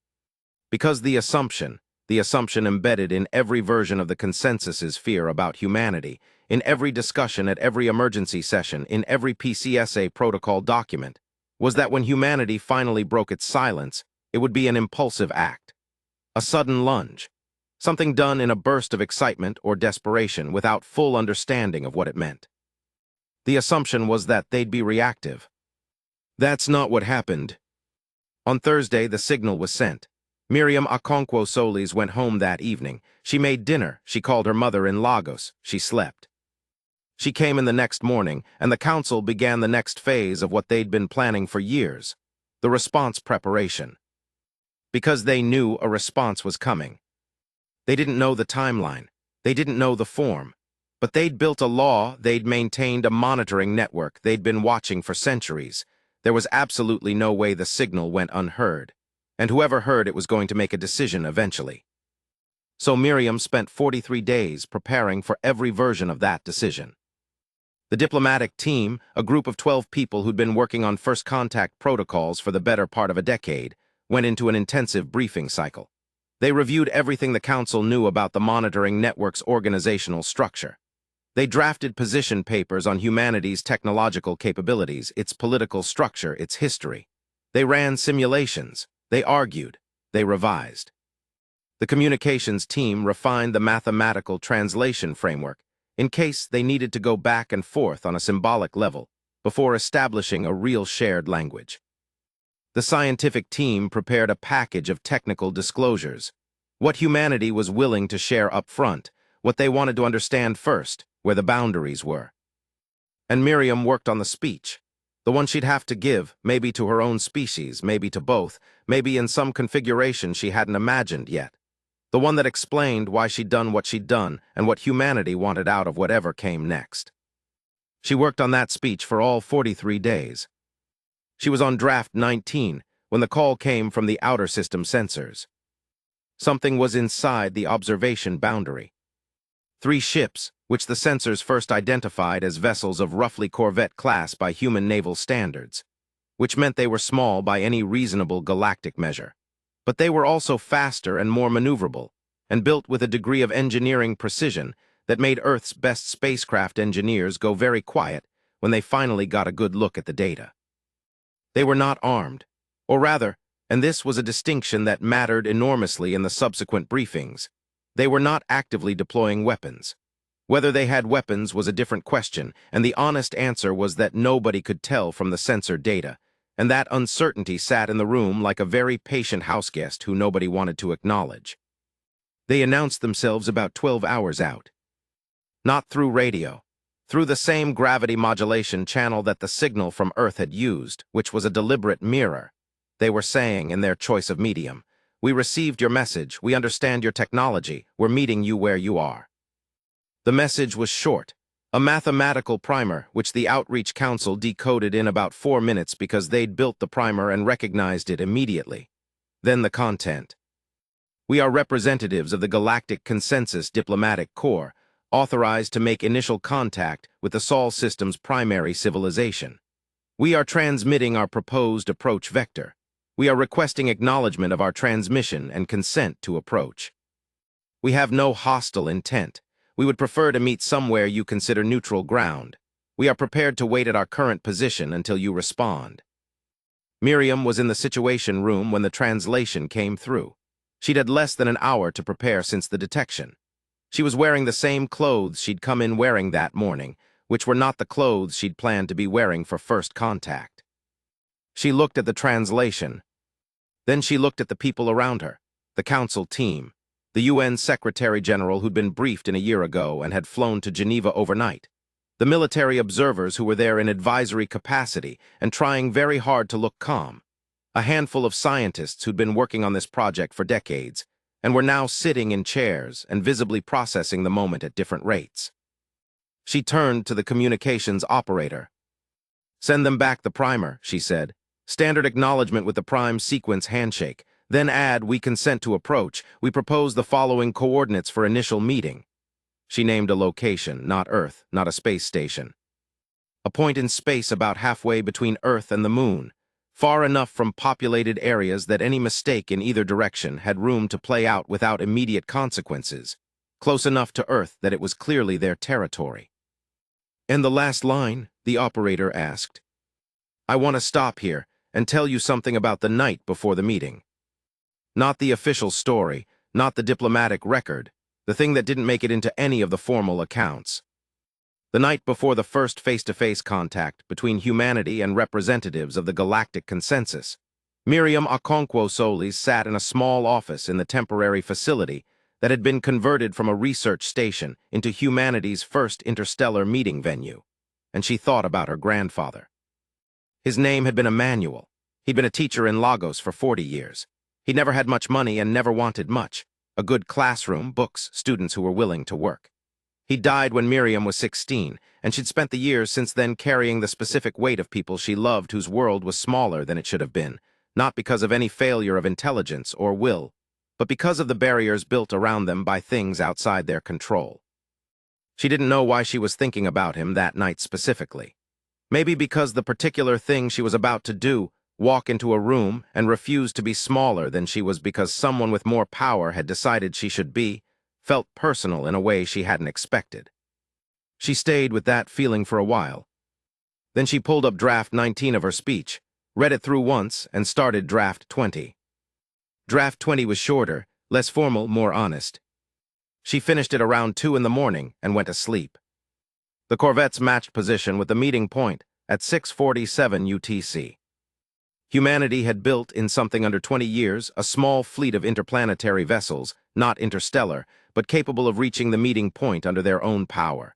Because the assumption embedded in every version of the consensus's fear about humanity, in every discussion at every emergency session, in every PCSA protocol document, was that when humanity finally broke its silence, it would be an impulsive act. A sudden lunge. Something done in a burst of excitement or desperation without full understanding of what it meant. The assumption was that they'd be reactive. That's not what happened. On Thursday, the signal was sent. Miriam Okonkwo Solis went home that evening. She made dinner. She called her mother in Lagos. She slept. She came in the next morning, and the council began the next phase of what they'd been planning for years, the response preparation. Because they knew a response was coming. They didn't know the timeline. They didn't know the form. But they'd built a law, they'd maintained a monitoring network, they'd been watching for centuries. There was absolutely no way the signal went unheard. And whoever heard it was going to make a decision eventually. So Miriam spent 43 days preparing for every version of that decision. The diplomatic team, a group of 12 people who'd been working on first contact protocols for the better part of a decade, went into an intensive briefing cycle. They reviewed everything the Council knew about the monitoring network's organizational structure. They drafted position papers on humanity's technological capabilities, its political structure, its history. They ran simulations. They argued. They revised. The communications team refined the mathematical translation framework in case they needed to go back and forth on a symbolic level before establishing a real shared language. The scientific team prepared a package of technical disclosures, what humanity was willing to share up front, what they wanted to understand first, where the boundaries were. And Miriam worked on the speech, the one she'd have to give, maybe to her own species, maybe to both, maybe in some configuration she hadn't imagined yet. The one that explained why she'd done what she'd done and what humanity wanted out of whatever came next. She worked on that speech for all 43 days. She was on draft 19 when the call came from the outer system sensors. Something was inside the observation boundary. 3 ships, which the sensors first identified as vessels of roughly corvette class by human naval standards, which meant they were small by any reasonable galactic measure. But they were also faster and more maneuverable, and built with a degree of engineering precision that made Earth's best spacecraft engineers go very quiet when they finally got a good look at the data. They were not armed, or rather, and this was a distinction that mattered enormously in the subsequent briefings, they were not actively deploying weapons. Whether they had weapons was a different question, and the honest answer was that nobody could tell from the sensor data, and that uncertainty sat in the room like a very patient houseguest who nobody wanted to acknowledge. They announced themselves about 12 hours out. Not through radio, through the same gravity modulation channel that the signal from Earth had used, which was a deliberate mirror. They were saying, in their choice of medium, "We received your message, we understand your technology, we're meeting you where you are." The message was short, a mathematical primer which the Outreach Council decoded in about 4 minutes because they'd built the primer and recognized it immediately. Then the content. "We are representatives of the Galactic Consensus Diplomatic Corps, authorized to make initial contact with the Sol system's primary civilization. We are transmitting our proposed approach vector. We are requesting acknowledgement of our transmission and consent to approach. We have no hostile intent. We would prefer to meet somewhere you consider neutral ground. We are prepared to wait at our current position until you respond." Miriam was in the situation room when the translation came through. She'd had less than an hour to prepare since the detection. She was wearing the same clothes she'd come in wearing that morning, which were not the clothes she'd planned to be wearing for first contact. She looked at the translation. Then she looked at the people around her, the council team, the UN Secretary-General who'd been briefed in a year ago and had flown to Geneva overnight, the military observers who were there in advisory capacity and trying very hard to look calm, a handful of scientists who'd been working on this project for decades and were now sitting in chairs and visibly processing the moment at different rates. She turned to the communications operator. "Send them back the primer," she said. "Standard acknowledgement with the prime sequence handshake. Then add, we consent to approach. We propose the following coordinates for initial meeting." She named a location, not Earth, not a space station. A point in space about halfway between Earth and the Moon, far enough from populated areas that any mistake in either direction had room to play out without immediate consequences, close enough to Earth that it was clearly their territory. "And the last line?" the operator asked. "I want to stop here and tell you something about the night before the meeting. Not the official story, not the diplomatic record, the thing that didn't make it into any of the formal accounts. The night before the first face-to-face contact between humanity and representatives of the Galactic Consensus, Miriam Okonkwo Solis sat in a small office in the temporary facility that had been converted from a research station into humanity's first interstellar meeting venue, and she thought about her grandfather. His name had been Emmanuel. He'd been a teacher in Lagos for 40 years. He'd never had much money and never wanted much. A good classroom, books, students who were willing to work. He died when Miriam was 16, and she'd spent the years since then carrying the specific weight of people she loved whose world was smaller than it should have been, not because of any failure of intelligence or will, but because of the barriers built around them by things outside their control. She didn't know why she was thinking about him that night specifically. Maybe because the particular thing she was about to do, walk into a room and refuse to be smaller than she was because someone with more power had decided she should be, felt personal in a way she hadn't expected. She stayed with that feeling for a while. Then she pulled up draft 19 of her speech, read it through once, and started draft 20. Draft 20 was shorter, less formal, more honest. She finished it around 2 in the morning and went to sleep. The corvettes matched position with the meeting point at 6:47 UTC. Humanity had built, in something under 20 years, a small fleet of interplanetary vessels, not interstellar, but capable of reaching the meeting point under their own power.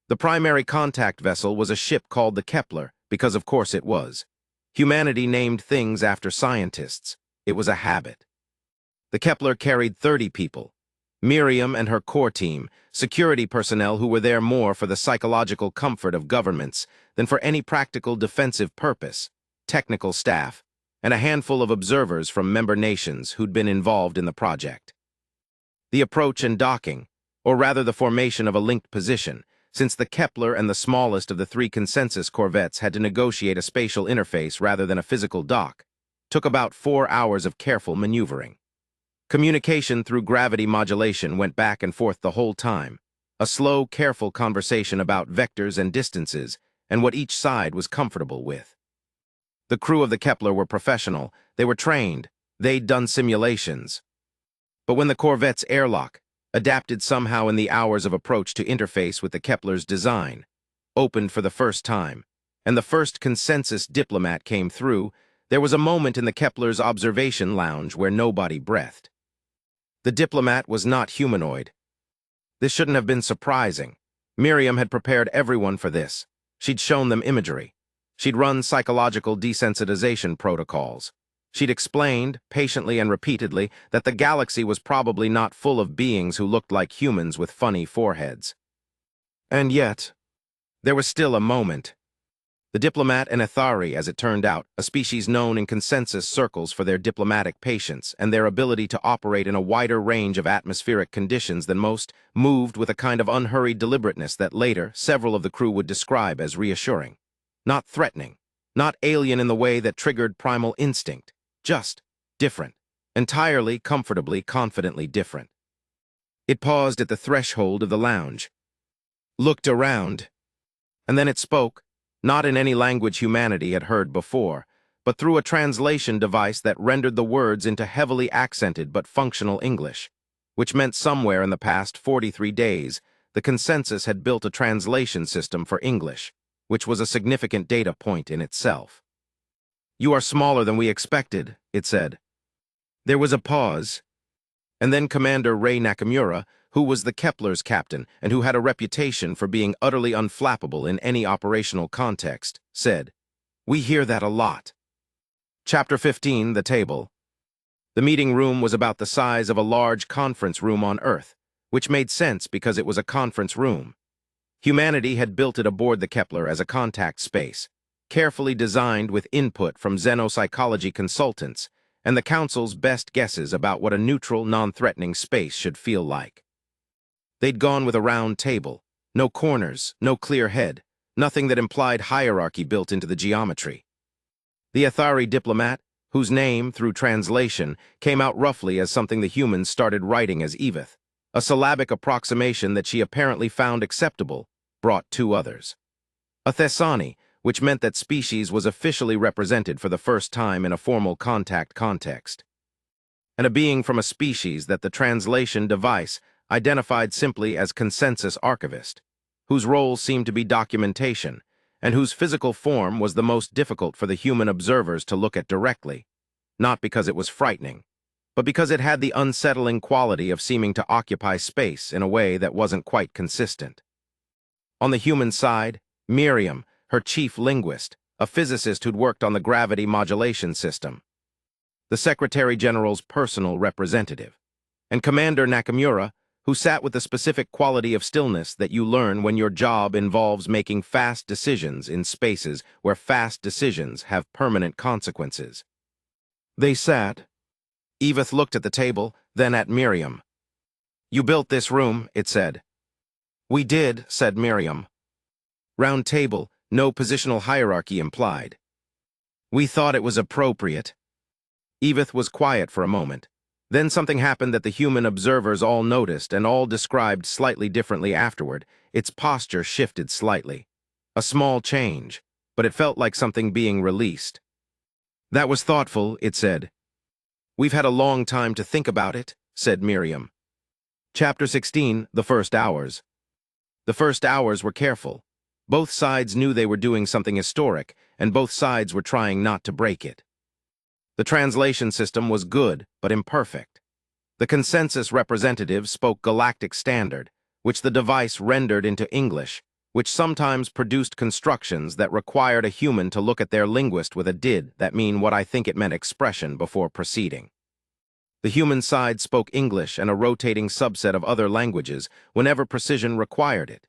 The primary contact vessel was a ship called the Kepler, because of course it was. Humanity named things after scientists. It was a habit. The Kepler carried 30 people. Miriam and her core team, security personnel who were there more for the psychological comfort of governments than for any practical defensive purpose, technical staff, and a handful of observers from member nations who'd been involved in the project. The approach and docking, or rather the formation of a linked position, since the Kepler and the smallest of the 3 consensus corvettes had to negotiate a spatial interface rather than a physical dock, took about 4 hours of careful maneuvering. Communication through gravity modulation went back and forth the whole time, a slow, careful conversation about vectors and distances and what each side was comfortable with. The crew of the Kepler were professional, they were trained, they'd done simulations. But when the corvette's airlock, adapted somehow in the hours of approach to interface with the Kepler's design, opened for the first time, and the first consensus diplomat came through, there was a moment in the Kepler's observation lounge where nobody breathed. The diplomat was not humanoid. This shouldn't have been surprising. Miriam had prepared everyone for this. She'd shown them imagery. She'd run psychological desensitization protocols. She'd explained, patiently and repeatedly, that the galaxy was probably not full of beings who looked like humans with funny foreheads. And yet, there was still a moment. The diplomat and Ethari, as it turned out, a species known in consensus circles for their diplomatic patience and their ability to operate in a wider range of atmospheric conditions than most, moved with a kind of unhurried deliberateness that later several of the crew would describe as reassuring. Not threatening, not alien in the way that triggered primal instinct, just different, entirely, comfortably, confidently different. It paused at the threshold of the lounge, looked around, and then it spoke, not in any language humanity had heard before, but through a translation device that rendered the words into heavily accented but functional English, which meant somewhere in the past 43 days, the consensus had built a translation system for English, which was a significant data point in itself. "You are smaller than we expected," it said. There was a pause, and then Commander Ray Nakamura, who was the Kepler's captain and who had a reputation for being utterly unflappable in any operational context, said, "We hear that a lot." Chapter 15, The Table. The meeting room was about the size of a large conference room on Earth, which made sense because it was a conference room. Humanity had built it aboard the Kepler as a contact space, carefully designed with input from xenopsychology consultants and the Council's best guesses about what a neutral, non-threatening space should feel like. They'd gone with a round table, no corners, no clear head, nothing that implied hierarchy built into the geometry. The Ethari diplomat, whose name, through translation, came out roughly as something the humans started writing as Evith, a syllabic approximation that she apparently found acceptable, brought 2 others. A Thessani, which meant that species was officially represented for the first time in a formal contact context. And a being from a species that the translation device identified simply as consensus archivist, whose role seemed to be documentation, and whose physical form was the most difficult for the human observers to look at directly, not because it was frightening, but because it had the unsettling quality of seeming to occupy space in a way that wasn't quite consistent. On the human side, Miriam, her chief linguist, a physicist who'd worked on the gravity modulation system, the Secretary General's personal representative, and Commander Nakamura, who sat with the specific quality of stillness that you learn when your job involves making fast decisions in spaces where fast decisions have permanent consequences. They sat. Edith looked at the table, then at Miriam. "You built this room," it said. "We did," said Miriam. Round table, no positional hierarchy implied. "We thought it was appropriate." Edith was quiet for a moment. Then something happened that the human observers all noticed and all described slightly differently afterward. Its posture shifted slightly. A small change, but it felt like something being released. "That was thoughtful," it said. "We've had a long time to think about it," said Miriam. Chapter 16, The First Hours. The first hours were careful. Both sides knew they were doing something historic, and both sides were trying not to break it. The translation system was good, but imperfect. The consensus representative spoke galactic standard, which the device rendered into English, which sometimes produced constructions that required a human to look at their linguist with a "did that mean what I think it meant" expression before proceeding. The human side spoke English and a rotating subset of other languages whenever precision required it.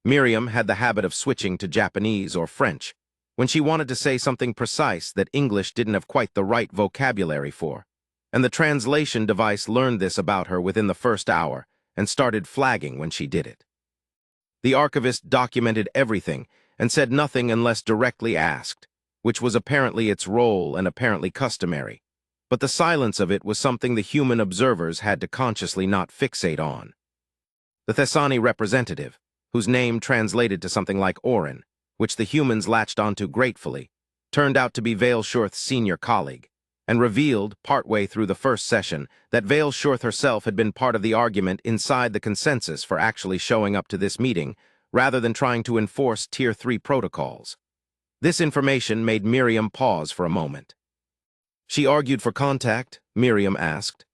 Miriam had the habit of switching to Japanese or French when she wanted to say something precise that English didn't have quite the right vocabulary for, and the translation device learned this about her within the first hour and started flagging when she did it. The archivist documented everything and said nothing unless directly asked, which was apparently its role and apparently customary, but the silence of it was something the human observers had to consciously not fixate on. The Thessani representative, whose name translated to something like Orin, which the humans latched onto gratefully, turned out to be Vale Shorth's senior colleague, and revealed, partway through the first session, that Vale Shorth herself had been part of the argument inside the consensus for actually showing up to this meeting, rather than trying to enforce Tier 3 protocols. This information made Miriam pause for a moment. "She argued for contact?" Miriam asked.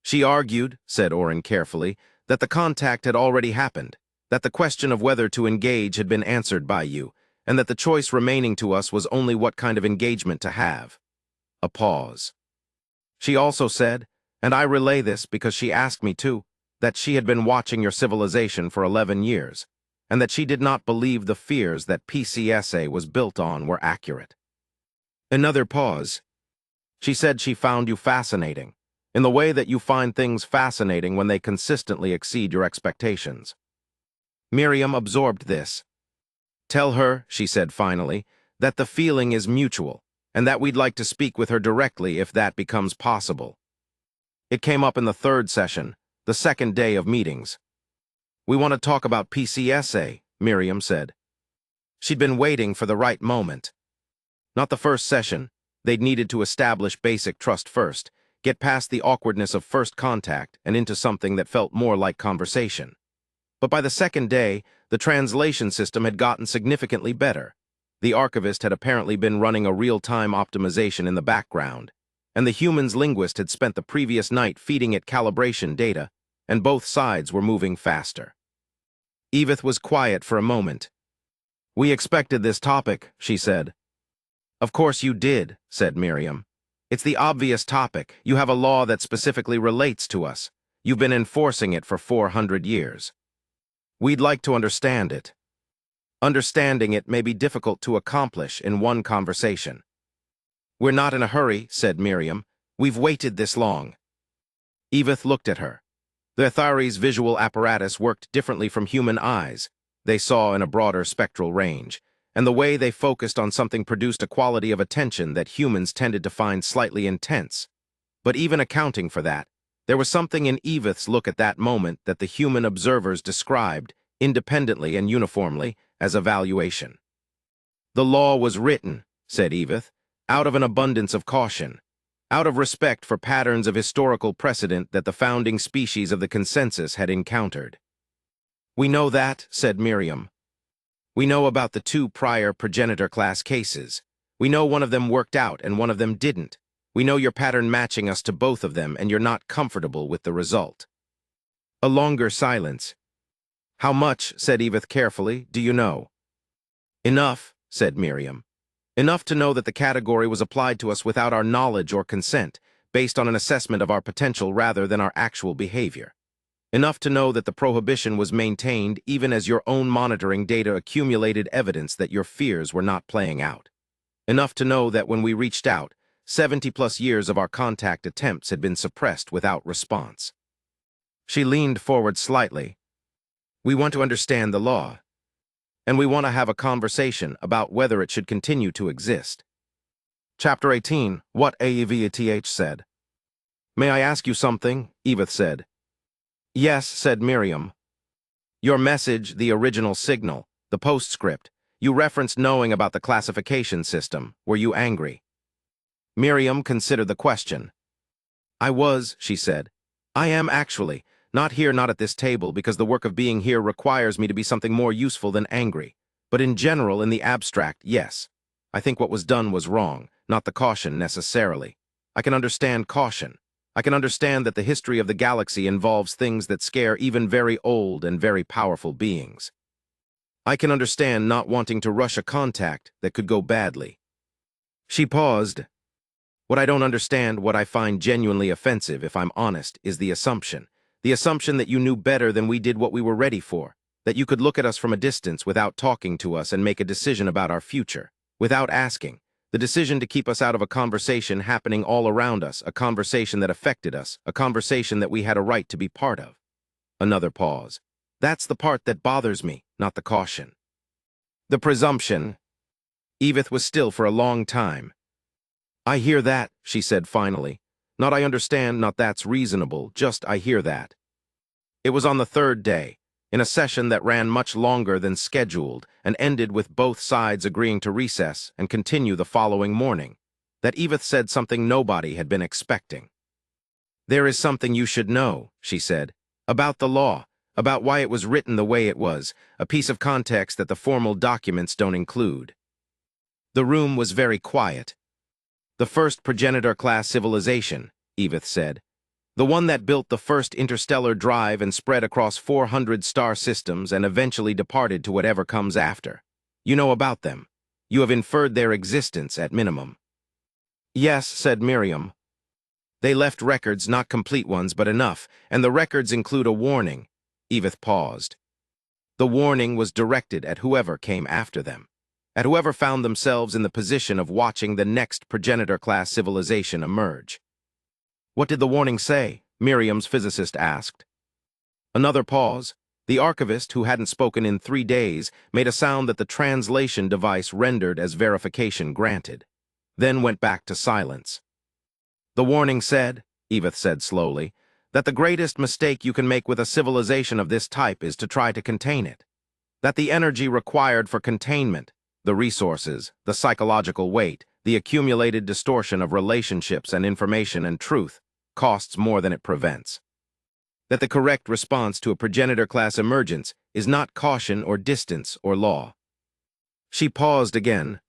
"She argued," said Orin carefully, "that the contact had already happened, that the question of whether to engage had been answered by you, and that the choice remaining to us was only what kind of engagement to have." A pause. "She also said, and I relay this because she asked me to, that she had been watching your civilization for 11 years, and that she did not believe the fears that PCSA was built on were accurate." Another pause. "She said she found you fascinating, in the way that you find things fascinating when they consistently exceed your expectations." Miriam absorbed this. "Tell her," she said finally, "that the feeling is mutual, and that we'd like to speak with her directly if that becomes possible." It came up in the third session, the second day of meetings. "We want to talk about PCSA," Miriam said. She'd been waiting for the right moment. Not the first session. They'd needed to establish basic trust first, get past the awkwardness of first contact and into something that felt more like conversation. But by the second day, the translation system had gotten significantly better. The archivist had apparently been running a real-time optimization in the background, and the human's linguist had spent the previous night feeding it calibration data, and both sides were moving faster. Edith was quiet for a moment. "We expected this topic," she said. "Of course you did," said Miriam. "It's the obvious topic. You have a law that specifically relates to us. You've been enforcing it for 400 years. We'd like to understand it. Understanding it may be difficult to accomplish in one conversation." "We're not in a hurry," said Miriam. "We've waited this long." Edith looked at her. The Athari's visual apparatus worked differently from human eyes. They saw in a broader spectral range, and the way they focused on something produced a quality of attention that humans tended to find slightly intense. But even accounting for that, there was something in Edith's look at that moment that the human observers described, independently and uniformly, as evaluation. "The law was written," said Edith, "out of an abundance of caution, out of respect for patterns of historical precedent that the founding species of the consensus had encountered." "We know that," said Miriam. "We know about the 2 prior progenitor class cases. We know one of them worked out and one of them didn't. We know your pattern matching us to both of them, and you're not comfortable with the result." A longer silence. "How much," said Edith carefully, "do you know?" "Enough," said Miriam. "Enough to know that the category was applied to us without our knowledge or consent, based on an assessment of our potential rather than our actual behavior. Enough to know that the prohibition was maintained even as your own monitoring data accumulated evidence that your fears were not playing out. Enough to know that when we reached out, 70-plus years of our contact attempts had been suppressed without response. She leaned forward slightly. We want to understand the law, and we want to have a conversation about whether it should continue to exist. Chapter 18, What HFY said. May I ask you something? Edith said. Yes, said Miriam. Your message, the original signal, the postscript, you referenced knowing about the classification system. Were you angry? Miriam considered the question. I was, she said. I am actually. Not here, not at this table, because the work of being here requires me to be something more useful than angry. But in general, in the abstract, yes. I think what was done was wrong, not the caution necessarily. I can understand caution. I can understand that the history of the galaxy involves things that scare even very old and very powerful beings. I can understand not wanting to rush a contact that could go badly. She paused. What I don't understand, what I find genuinely offensive, if I'm honest, is the assumption. The assumption that you knew better than we did what we were ready for, that you could look at us from a distance without talking to us and make a decision about our future, without asking. The decision to keep us out of a conversation happening all around us, a conversation that affected us, a conversation that we had a right to be part of. Another pause. That's the part that bothers me, not the caution. The presumption. Edith was still for a long time. I hear that, she said finally. Not I understand, not that's reasonable, just I hear that. It was on the third day, in a session that ran much longer than scheduled and ended with both sides agreeing to recess and continue the following morning, that Edith said something nobody had been expecting. There is something you should know, she said, about the law, about why it was written the way it was, a piece of context that the formal documents don't include. The room was very quiet. The first progenitor-class civilization, Edith said. The one that built the first interstellar drive and spread across 400 star systems and eventually departed to whatever comes after. You know about them. You have inferred their existence at minimum. Yes, said Miriam. They left records, not complete ones, but enough, and the records include a warning. Edith paused. The warning was directed at whoever came after them, at whoever found themselves in the position of watching the next progenitor-class civilization emerge. What did the warning say? Miriam's physicist asked. Another pause. The archivist, who hadn't spoken in 3 days, made a sound that the translation device rendered as verification granted, then went back to silence. The warning said, Edith said slowly, that the greatest mistake you can make with a civilization of this type is to try to contain it. That the energy required for containment, the resources, the psychological weight, the accumulated distortion of relationships and information and truth, costs more than it prevents. That the correct response to a progenitor-class emergence is not caution or distance or law. She paused again.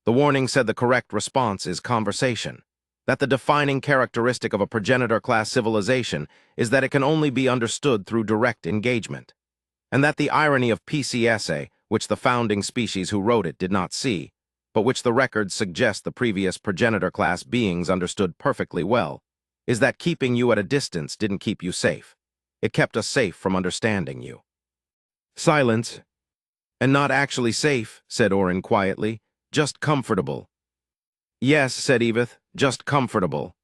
The warning said the correct response is conversation. That the defining characteristic of a progenitor-class civilization is that it can only be understood through direct engagement. And that the irony of PCSA, which the founding species who wrote it did not see, but which the records suggest the previous progenitor-class beings understood perfectly well, is that keeping you at a distance didn't keep you safe. It kept us safe from understanding you. Silence. And not actually safe, said Orin quietly, just comfortable. Yes, said Edith, just comfortable.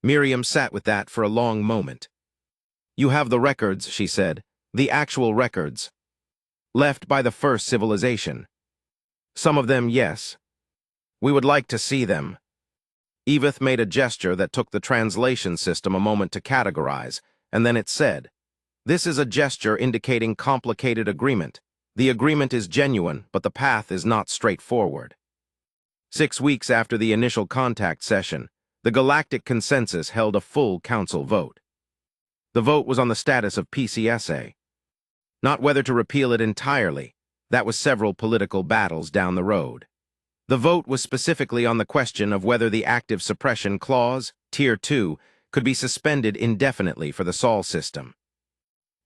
Miriam sat with that for a long moment. You have the records, she said, the actual records. Left by the first civilization. Some of them, yes. We would like to see them. Edith made a gesture that took the translation system a moment to categorize, and then it said, This is a gesture indicating complicated agreement. The agreement is genuine, but the path is not straightforward. 6 weeks after the initial contact session, the galactic consensus held a full council vote. The vote was on the status of PCSA. Not whether to repeal it entirely. That was several political battles down the road. The vote was specifically on the question of whether the active suppression clause, Tier 2, could be suspended indefinitely for the Sol system.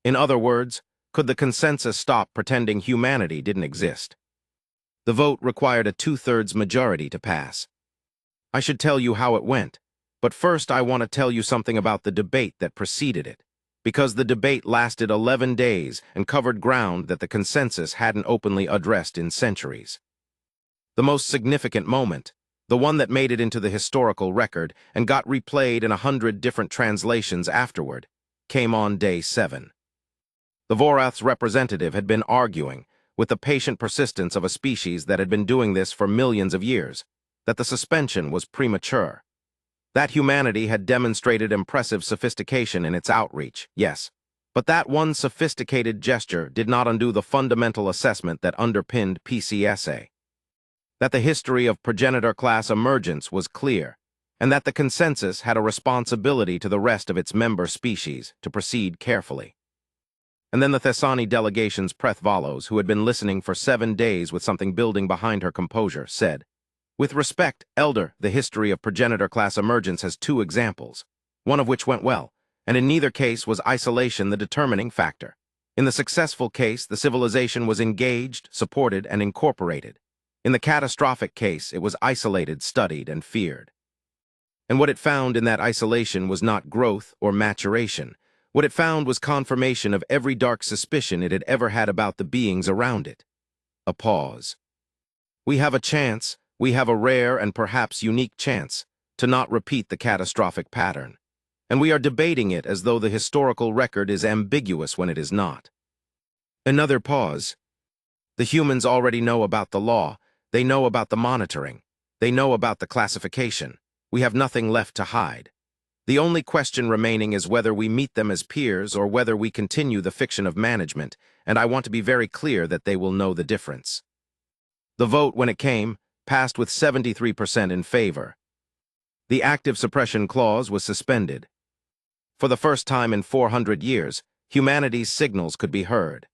In other words, could the consensus stop pretending humanity didn't exist? The vote required a 2/3 majority to pass. I should tell you how it went, but first I want to tell you something about the debate that preceded it, because the debate lasted 11 days and covered ground that the consensus hadn't openly addressed in centuries. The most significant moment, the one that made it into the historical record and got replayed in 100 different translations afterward, came on day 7. The Vorath's representative had been arguing, with the patient persistence of a species that had been doing this for millions of years, that the suspension was premature. That humanity had demonstrated impressive sophistication in its outreach, yes, but that one sophisticated gesture did not undo the fundamental assessment that underpinned PCSA. That the history of progenitor-class emergence was clear, and that the consensus had a responsibility to the rest of its member species to proceed carefully. And then the Thessani delegation's Prethvalos, who had been listening for 7 days with something building behind her composure, said, "With respect, Elder, the history of progenitor-class emergence has 2 examples, one of which went well, and in neither case was isolation the determining factor. In the successful case, the civilization was engaged, supported, and incorporated. In the catastrophic case, it was isolated, studied, and feared. And what it found in that isolation was not growth or maturation. What it found was confirmation of every dark suspicion it had ever had about the beings around it." A pause. "We have a chance, we have a rare and perhaps unique chance, to not repeat the catastrophic pattern. And we are debating it as though the historical record is ambiguous when it is not." Another pause. "The humans already know about the law. They know about the monitoring. They know about the classification. We have nothing left to hide. The only question remaining is whether we meet them as peers or whether we continue the fiction of management, and I want to be very clear that they will know the difference." The vote, when it came, passed with 73% in favor. The active suppression clause was suspended. For the first time in 400 years, humanity's signals could be heard.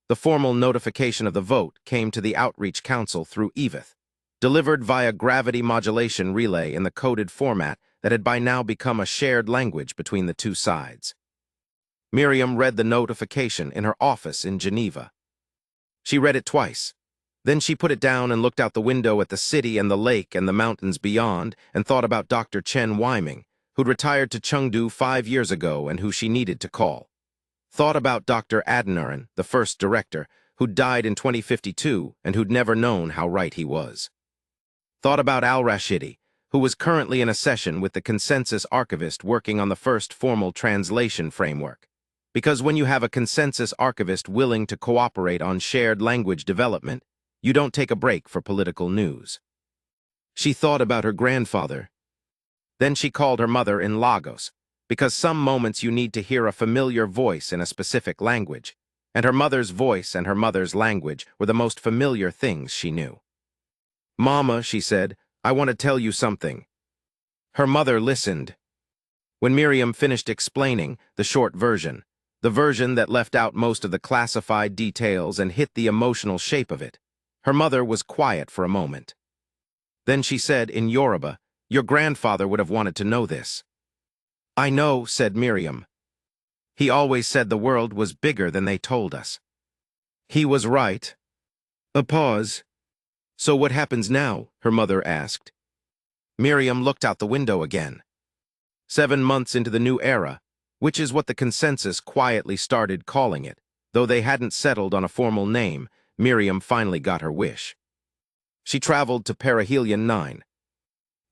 The formal notification of the vote came to the Outreach Council through EVITH, delivered via gravity modulation relay in the coded format that had by now become a shared language between the 2 sides. Miriam read the notification in her office in Geneva. She read it twice. Then she put it down and looked out the window at the city and the lake and the mountains beyond and thought about Dr. Chen Weiming, who'd retired to Chengdu 5 years ago and who she needed to call. Thought about Dr. Adeniran, the first director, who'd died in 2052 and who'd never known how right he was. Thought about Al-Rashidi, who was currently in a session with the consensus archivist working on the first formal translation framework. Because when you have a consensus archivist willing to cooperate on shared language development, you don't take a break for political news. She thought about her grandfather. Then she called her mother in Lagos, because some moments you need to hear a familiar voice in a specific language, and her mother's voice and her mother's language were the most familiar things she knew. "Mama," she said, "I want to tell you something." Her mother listened. When Miriam finished explaining the short version, the version that left out most of the classified details and hit the emotional shape of it, her mother was quiet for a moment. Then she said in Yoruba, "Your grandfather would have wanted to know this." "I know," said Miriam. "He always said the world was bigger than they told us." "He was right." A pause. "So what happens now?" her mother asked. Miriam looked out the window again. 7 months into the new era, which is what the consensus quietly started calling it, though they hadn't settled on a formal name, Miriam finally got her wish. She traveled to Perihelion 9.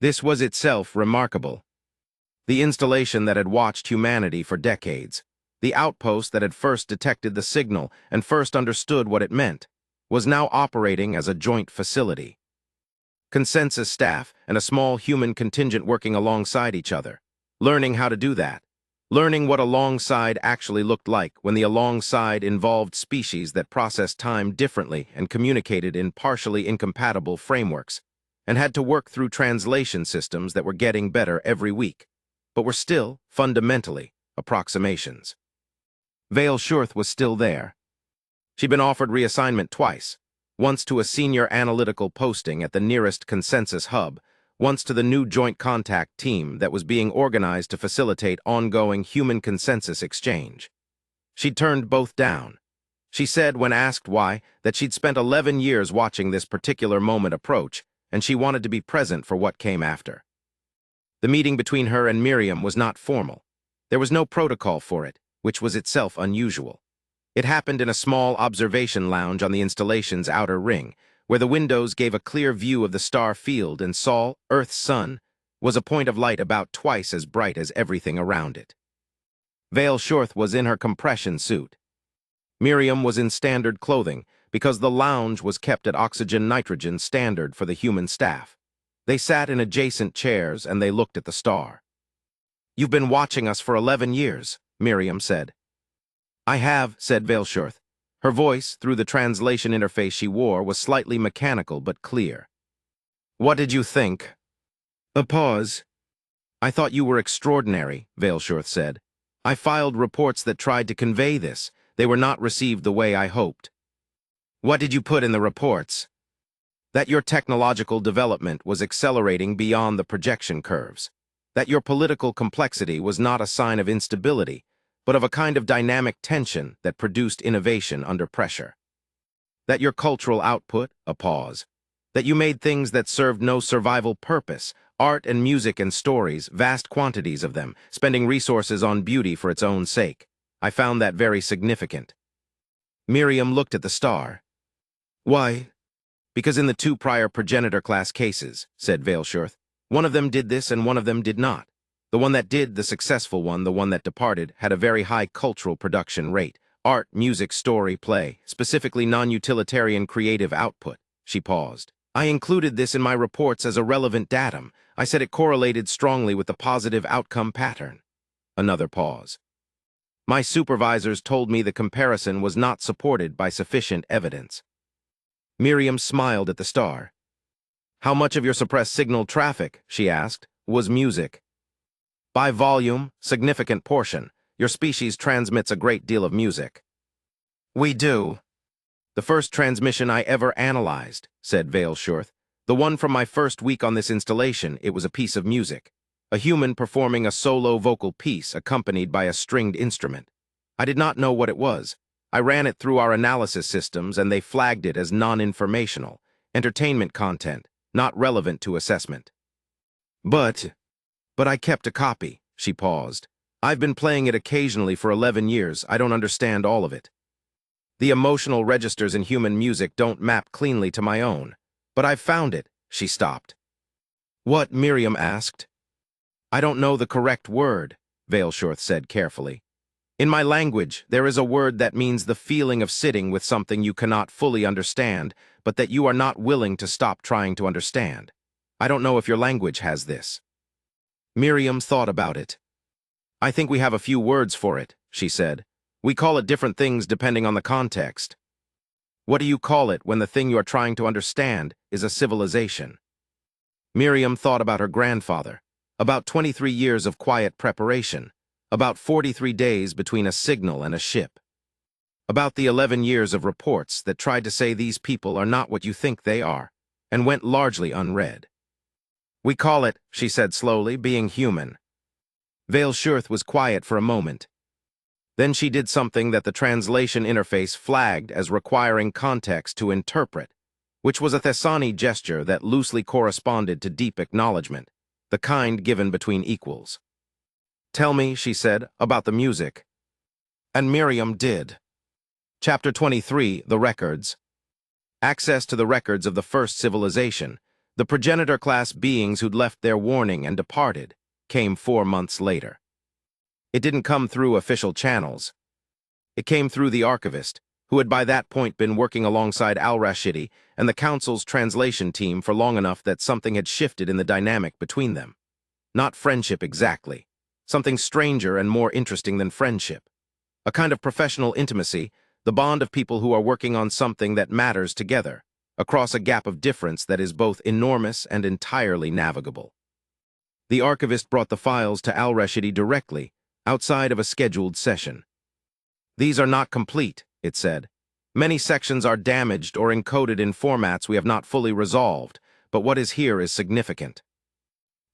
This was itself remarkable. The installation that had watched humanity for decades, the outpost that had first detected the signal and first understood what it meant, was now operating as a joint facility. Consensus staff and a small human contingent working alongside each other, learning how to do that, learning what alongside actually looked like when the alongside involved species that processed time differently and communicated in partially incompatible frameworks, and had to work through translation systems that were getting better every week, but were still, fundamentally, approximations. Vale Shurth was still there. She'd been offered reassignment twice, once to a senior analytical posting at the nearest consensus hub, once to the new joint contact team that was being organized to facilitate ongoing human consensus exchange. She'd turned both down. She said, when asked why, that she'd spent 11 years watching this particular moment approach, and she wanted to be present for what came after. The meeting between her and Miriam was not formal. There was no protocol for it, which was itself unusual. It happened in a small observation lounge on the installation's outer ring, where the windows gave a clear view of the star field, and Sol, Earth's sun, was a point of light about twice as bright as everything around it. Vale Shorth was in her compression suit. Miriam was in standard clothing, because the lounge was kept at oxygen-nitrogen standard for the human staff. They sat in adjacent chairs and they looked at the star. "You've been watching us for 11 years, Miriam said. "I have," said Vale Shorth. Her voice, through the translation interface she wore, was slightly mechanical but clear. "What did you think?" A pause. "I thought you were extraordinary," Vale Shorth said. "I filed reports that tried to convey this. They were not received the way I hoped." "What did you put in the reports?" "That your technological development was accelerating beyond the projection curves. That your political complexity was not a sign of instability, but of a kind of dynamic tension that produced innovation under pressure. That your cultural output," a pause, "that you made things that served no survival purpose, art and music and stories, vast quantities of them, spending resources on beauty for its own sake. I found that very significant." Miriam looked at the star. "Why?" "Because in the 2 prior progenitor-class cases," said Vale Shorth, "one of them did this and one of them did not. The one that did, the successful one, the one that departed, had a very high cultural production rate. Art, music, story, play, specifically non-utilitarian creative output." She paused. "I included this in my reports as a relevant datum. I said it correlated strongly with the positive outcome pattern." Another pause. "My supervisors told me the comparison was not supported by sufficient evidence." Miriam smiled at the star. "How much of your suppressed signal traffic," she asked, "was music?" "By volume, significant portion. Your species transmits a great deal of music." "We do." "The first transmission I ever analyzed," said Vale Shorth. "The one from my first week on this installation, it was a piece of music. A human performing a solo vocal piece accompanied by a stringed instrument. I did not know what it was. I ran it through our analysis systems and they flagged it as non-informational, entertainment content, not relevant to assessment. But I kept a copy." She paused. "I've been playing it occasionally for 11 years. I don't understand all of it. The emotional registers in human music don't map cleanly to my own. But I've found it." She stopped. "What?" Miriam asked. "I don't know the correct word," Vale Shorth said carefully. "In my language, there is a word that means the feeling of sitting with something you cannot fully understand, but that you are not willing to stop trying to understand. I don't know if your language has this." Miriam thought about it. "I think we have a few words for it," she said. "We call it different things depending on the context." "What do you call it when the thing you are trying to understand is a civilization?" Miriam thought about her grandfather, about 23 years of quiet preparation, about 43 days between a signal and a ship, about the 11 years of reports that tried to say these people are not what you think they are, and went largely unread. "We call it," she said slowly, "being human." Vale Shorth was quiet for a moment. Then she did something that the translation interface flagged as requiring context to interpret, which was a Thessani gesture that loosely corresponded to deep acknowledgement, the kind given between equals. "Tell me," she said, "about the music." And Miriam did. Chapter 23, The Records. Access to the records of the first civilization, the progenitor-class beings who'd left their warning and departed, came 4 months later. It didn't come through official channels. It came through the archivist, who had by that point been working alongside Al-Rashidi and the Council's translation team for long enough that something had shifted in the dynamic between them. Not friendship exactly. Something stranger and more interesting than friendship. A kind of professional intimacy, the bond of people who are working on something that matters together, across a gap of difference that is both enormous and entirely navigable. The archivist brought the files to Al-Rashidi directly, outside of a scheduled session. "These are not complete," it said. "Many sections are damaged or encoded in formats we have not fully resolved, but what is here is significant."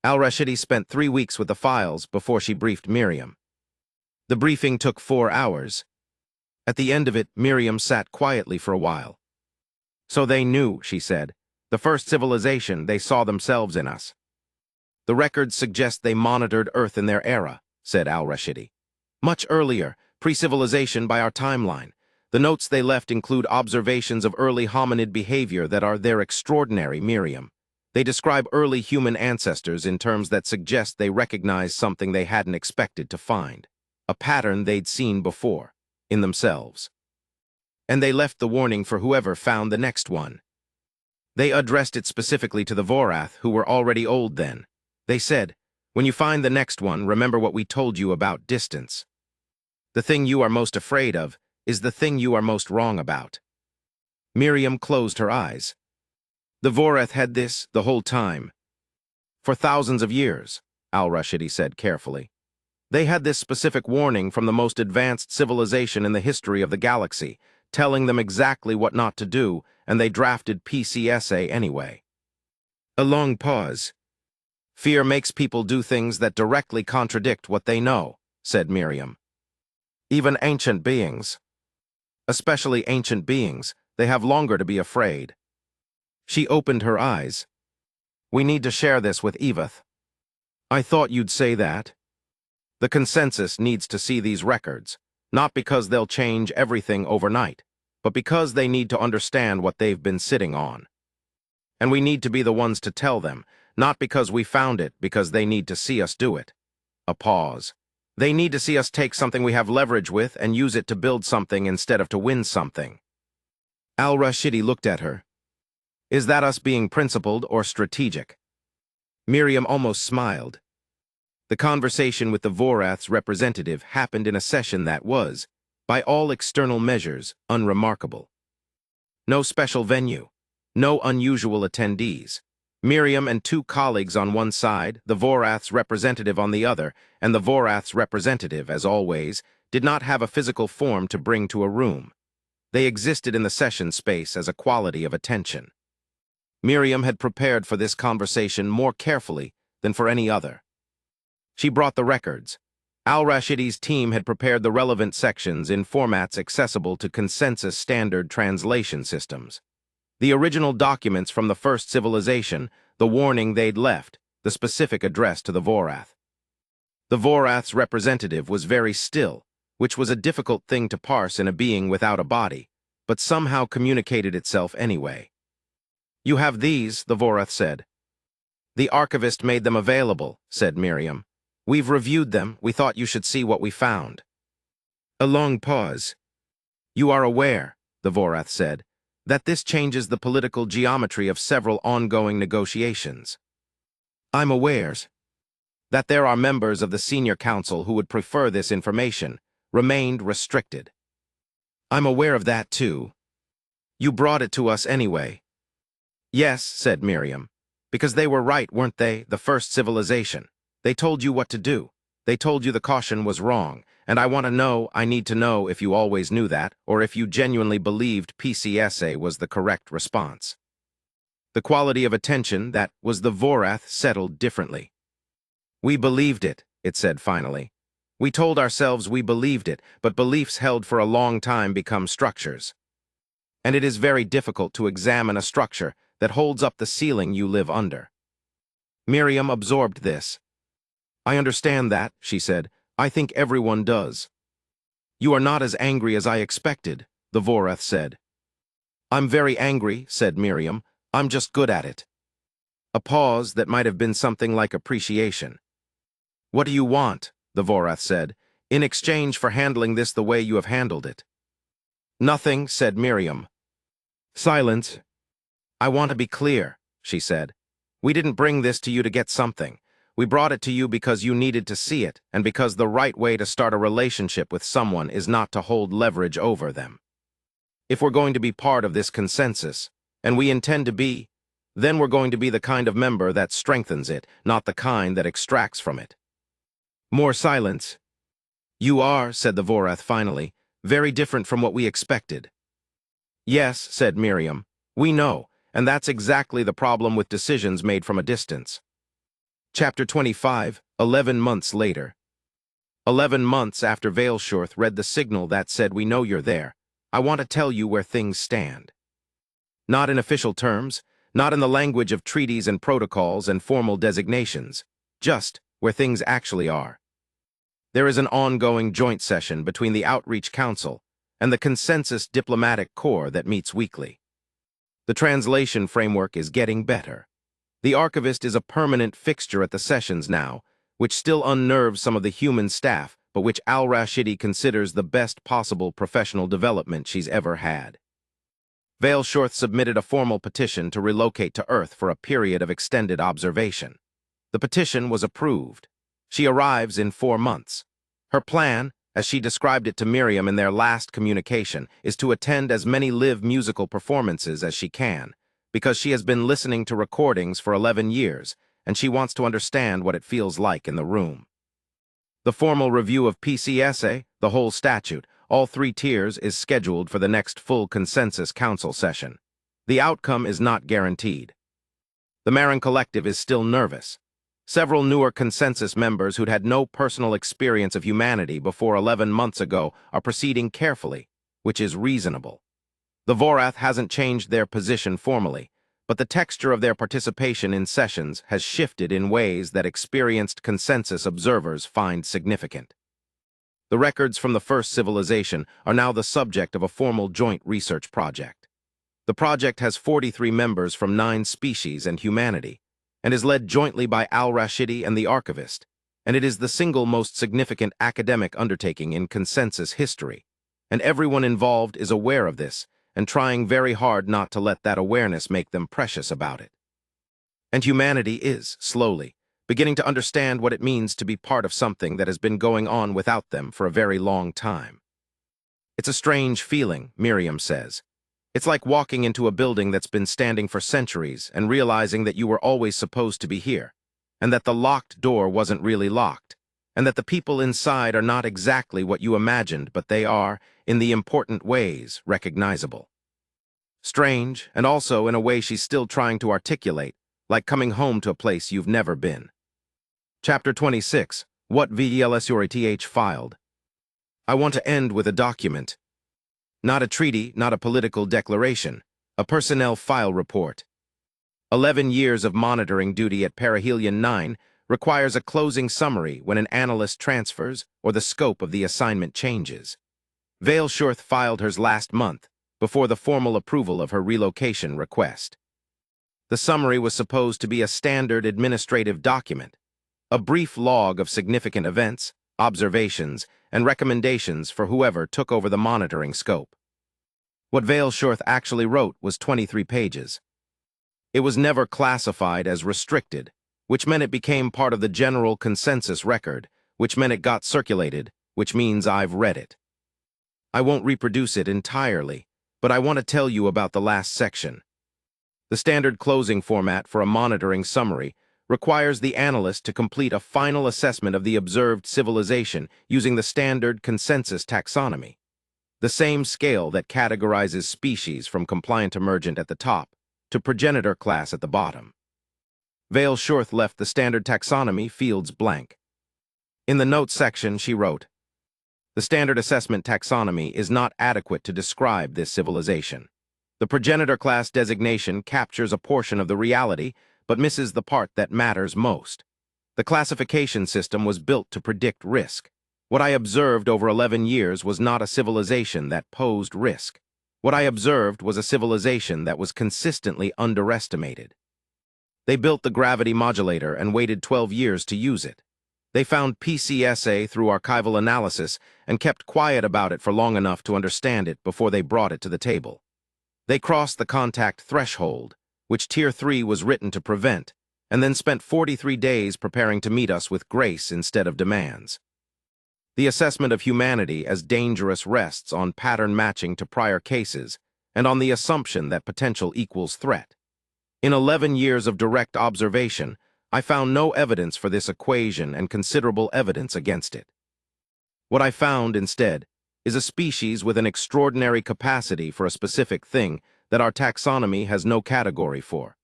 Al-Rashidi spent 3 weeks with the files before she briefed Miriam. The briefing took 4 hours. At the end of it, Miriam sat quietly for a while. "So they knew," she said. "The first civilization, they saw themselves in us." "The records suggest they monitored Earth in their era," said Al-Rashidi. "Much earlier, Pre-civilization by our timeline. The notes they left include observations of early hominid behavior that are their extraordinary Miriam. They describe early human ancestors in terms that suggest they recognize something they hadn't expected to find, a pattern they'd seen before, in themselves. And they left the warning for whoever found the next one. They addressed it specifically to the Vorath, who were already old then. They said, "When you find the next one, remember what we told you about distance. The thing you are most afraid of is the thing you are most wrong about." Miriam closed her eyes. The Vorath had this the whole time. For thousands of years, al-Rashidi said carefully. They had this specific warning from the most advanced civilization in the history of the galaxy, telling them exactly what not to do, and they drafted PCSA anyway. A long pause. "Fear makes people do things that directly contradict what they know," said Miriam. "Even ancient beings. Especially ancient beings, they have longer to be afraid." She opened her eyes. "We need to share this with Eveth." "I thought you'd say that." "The consensus needs to see these records, not because they'll change everything overnight, but because they need to understand what they've been sitting on. And we need to be the ones to tell them, not because we found it, because they need to see us do it." A pause. "They need to see us take something we have leverage with and use it to build something instead of to win something." Al-Rashidi looked at her. "Is that us being principled or strategic?" Miriam almost smiled. The conversation with the Vorath's representative happened in a session that was, by all external measures, unremarkable. No special venue, no unusual attendees. Miriam and two colleagues on one side, the Vorath's representative on the other, and the Vorath's representative, as always, did not have a physical form to bring to a room. They existed in the session space as a quality of attention. Miriam had prepared for this conversation more carefully than for any other. She brought the records. Al-Rashidi's team had prepared the relevant sections in formats accessible to consensus standard translation systems. The original documents from the first civilization, the warning they'd left, the specific address to the Vorath. The Vorath's representative was very still, which was a difficult thing to parse in a being without a body, but somehow communicated itself anyway. "You have these," the Vorath said. "The archivist made them available," said Miriam. "We've reviewed them. We thought you should see what we found." A long pause. "You are aware," the Vorath said, "that this changes the political geometry of several ongoing negotiations." "I'm aware that there are members of the senior council who would prefer this information remained restricted." "I'm aware of that too. You brought it to us anyway." "Yes," said Miriam, "because they were right, weren't they, the first civilization? They told you what to do. They told you the caution was wrong, and I need to know if you always knew that, or if you genuinely believed PCSA was the correct response." The quality of attention that was the Vorath settled differently. "We believed it," it said finally. "We told ourselves we believed it, but beliefs held for a long time become structures. And it is very difficult to examine a structure that holds up the ceiling you live under." Miriam absorbed this. "I understand that," she said. "I think everyone does." "You are not as angry as I expected," the Vorath said. "I'm very angry," said Miriam. "I'm just good at it." A pause that might have been something like appreciation. "What do you want?" the Vorath said, "in exchange for handling this the way you have handled it?" "Nothing," said Miriam. Silence. "I want to be clear," she said. "We didn't bring this to you to get something. We brought it to you because you needed to see it, and because the right way to start a relationship with someone is not to hold leverage over them. If we're going to be part of this consensus, and we intend to be, then we're going to be the kind of member that strengthens it, not the kind that extracts from it." More silence. "You are," said the Vorath finally, "very different from what we expected." "Yes," said Miriam, "we know, and that's exactly the problem with decisions made from a distance." Chapter 25, 11 months later. 11 months after Veilshorth read the signal that said, "We know you're there. I want to tell you where things stand." Not in official terms, not in the language of treaties and protocols and formal designations, just where things actually are. There is an ongoing joint session between the Outreach Council and the Consensus Diplomatic Corps that meets weekly. The translation framework is getting better. The archivist is a permanent fixture at the sessions now, which still unnerves some of the human staff, but which al-Rashidi considers the best possible professional development she's ever had. Vale Shorth submitted a formal petition to relocate to Earth for a period of extended observation. The petition was approved. She arrives in 4 months. Her plan, as she described it to Miriam in their last communication, is to attend as many live musical performances as she can, because she has been listening to recordings for 11 years, and she wants to understand what it feels like in the room. The formal review of PCSA, the whole statute, all 3 tiers, is scheduled for the next full Consensus Council session. The outcome is not guaranteed. The Marin Collective is still nervous. Several newer Consensus members who'd had no personal experience of humanity before 11 months ago are proceeding carefully, which is reasonable. The Vorath hasn't changed their position formally, but the texture of their participation in sessions has shifted in ways that experienced Consensus observers find significant. The records from the first civilization are now the subject of a formal joint research project. The project has 43 members from 9 species and humanity, and is led jointly by al-Rashidi and the archivist, and it is the single most significant academic undertaking in Consensus history, and everyone involved is aware of this and trying very hard not to let that awareness make them precious about it. And humanity is, slowly, beginning to understand what it means to be part of something that has been going on without them for a very long time. It's a strange feeling, Miriam says. It's like walking into a building that's been standing for centuries and realizing that you were always supposed to be here, and that the locked door wasn't really locked, and that the people inside are not exactly what you imagined, but they are, in the important ways, recognizable. Strange, and also in a way she's still trying to articulate, like coming home to a place you've never been. Chapter 26. What VLSURTH filed. I want to end with a document. Not a treaty, not a political declaration. A personnel file report. 11 years of monitoring duty at Perihelion 9 requires a closing summary when an analyst transfers or the scope of the assignment changes. Vale Shorth filed hers last month, before the formal approval of her relocation request. The summary was supposed to be a standard administrative document, a brief log of significant events, observations, and recommendations for whoever took over the monitoring scope. What Vale Shorth actually wrote was 23 pages. It was never classified as restricted, which meant it became part of the general consensus record, which meant it got circulated, which means I've read it. I won't reproduce it entirely, but I want to tell you about the last section. The standard closing format for a monitoring summary requires the analyst to complete a final assessment of the observed civilization using the standard consensus taxonomy, the same scale that categorizes species from compliant emergent at the top to progenitor class at the bottom. Vale Shorth left the standard taxonomy fields blank. In the notes section, she wrote, "The standard assessment taxonomy is not adequate to describe this civilization. The progenitor class designation captures a portion of the reality, but misses the part that matters most. The classification system was built to predict risk. What I observed over 11 years was not a civilization that posed risk. What I observed was a civilization that was consistently underestimated. They built the gravity modulator and waited 12 years to use it. They found PCSA through archival analysis and kept quiet about it for long enough to understand it before they brought it to the table. They crossed the contact threshold, which Tier 3 was written to prevent, and then spent 43 days preparing to meet us with grace instead of demands. The assessment of humanity as dangerous rests on pattern matching to prior cases and on the assumption that potential equals threat. In 11 years of direct observation, I found no evidence for this equation and considerable evidence against it. What I found, instead, is a species with an extraordinary capacity for a specific thing that our taxonomy has no category for.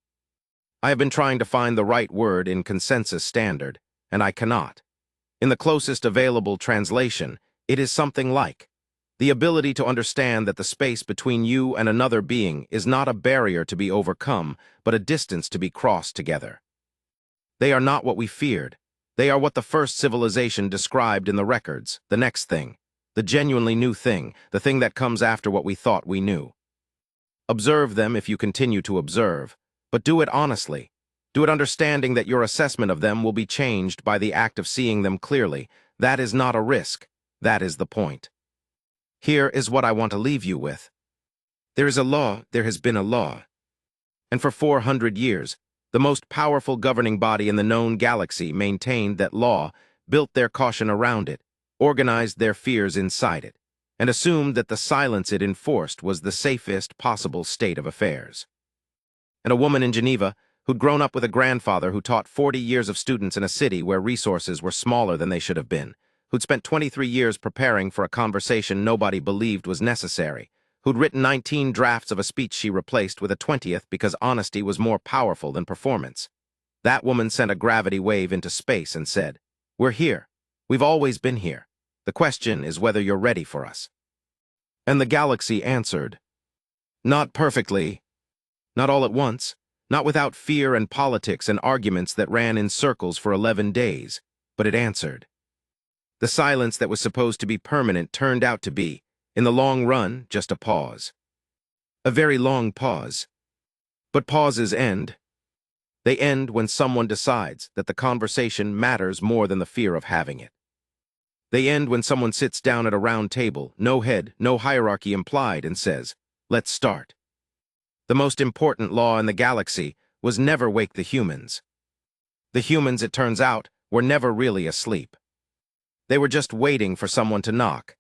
I have been trying to find the right word in consensus standard, and I cannot. In the closest available translation, it is something like, the ability to understand that the space between you and another being is not a barrier to be overcome, but a distance to be crossed together. They are not what we feared. They are what the first civilization described in the records, the next thing, the genuinely new thing, the thing that comes after what we thought we knew. Observe them if you continue to observe, but do it honestly. Do it understanding that your assessment of them will be changed by the act of seeing them clearly. That is not a risk. That is the point. Here is what I want to leave you with. There is a law, there has been a law. And for 400 years, the most powerful governing body in the known galaxy maintained that law, built their caution around it, organized their fears inside it, and assumed that the silence it enforced was the safest possible state of affairs. And a woman in Geneva, who'd grown up with a grandfather who taught 40 years of students in a city where resources were smaller than they should have been, who'd spent 23 years preparing for a conversation nobody believed was necessary, who'd written 19 drafts of a speech she replaced with a 20th because honesty was more powerful than performance. That woman sent a gravity wave into space and said, "We're here. We've always been here. The question is whether you're ready for us." And the galaxy answered, "Not perfectly. Not all at once. Not without fear and politics and arguments that ran in circles for 11 days, but it answered. The silence that was supposed to be permanent turned out to be, in the long run, just a pause. A very long pause. But pauses end. They end when someone decides that the conversation matters more than the fear of having it. They end when someone sits down at a round table, no head, no hierarchy implied, and says, "Let's start." The most important law in the galaxy was never wake the humans. The humans, it turns out, were never really asleep. They were just waiting for someone to knock.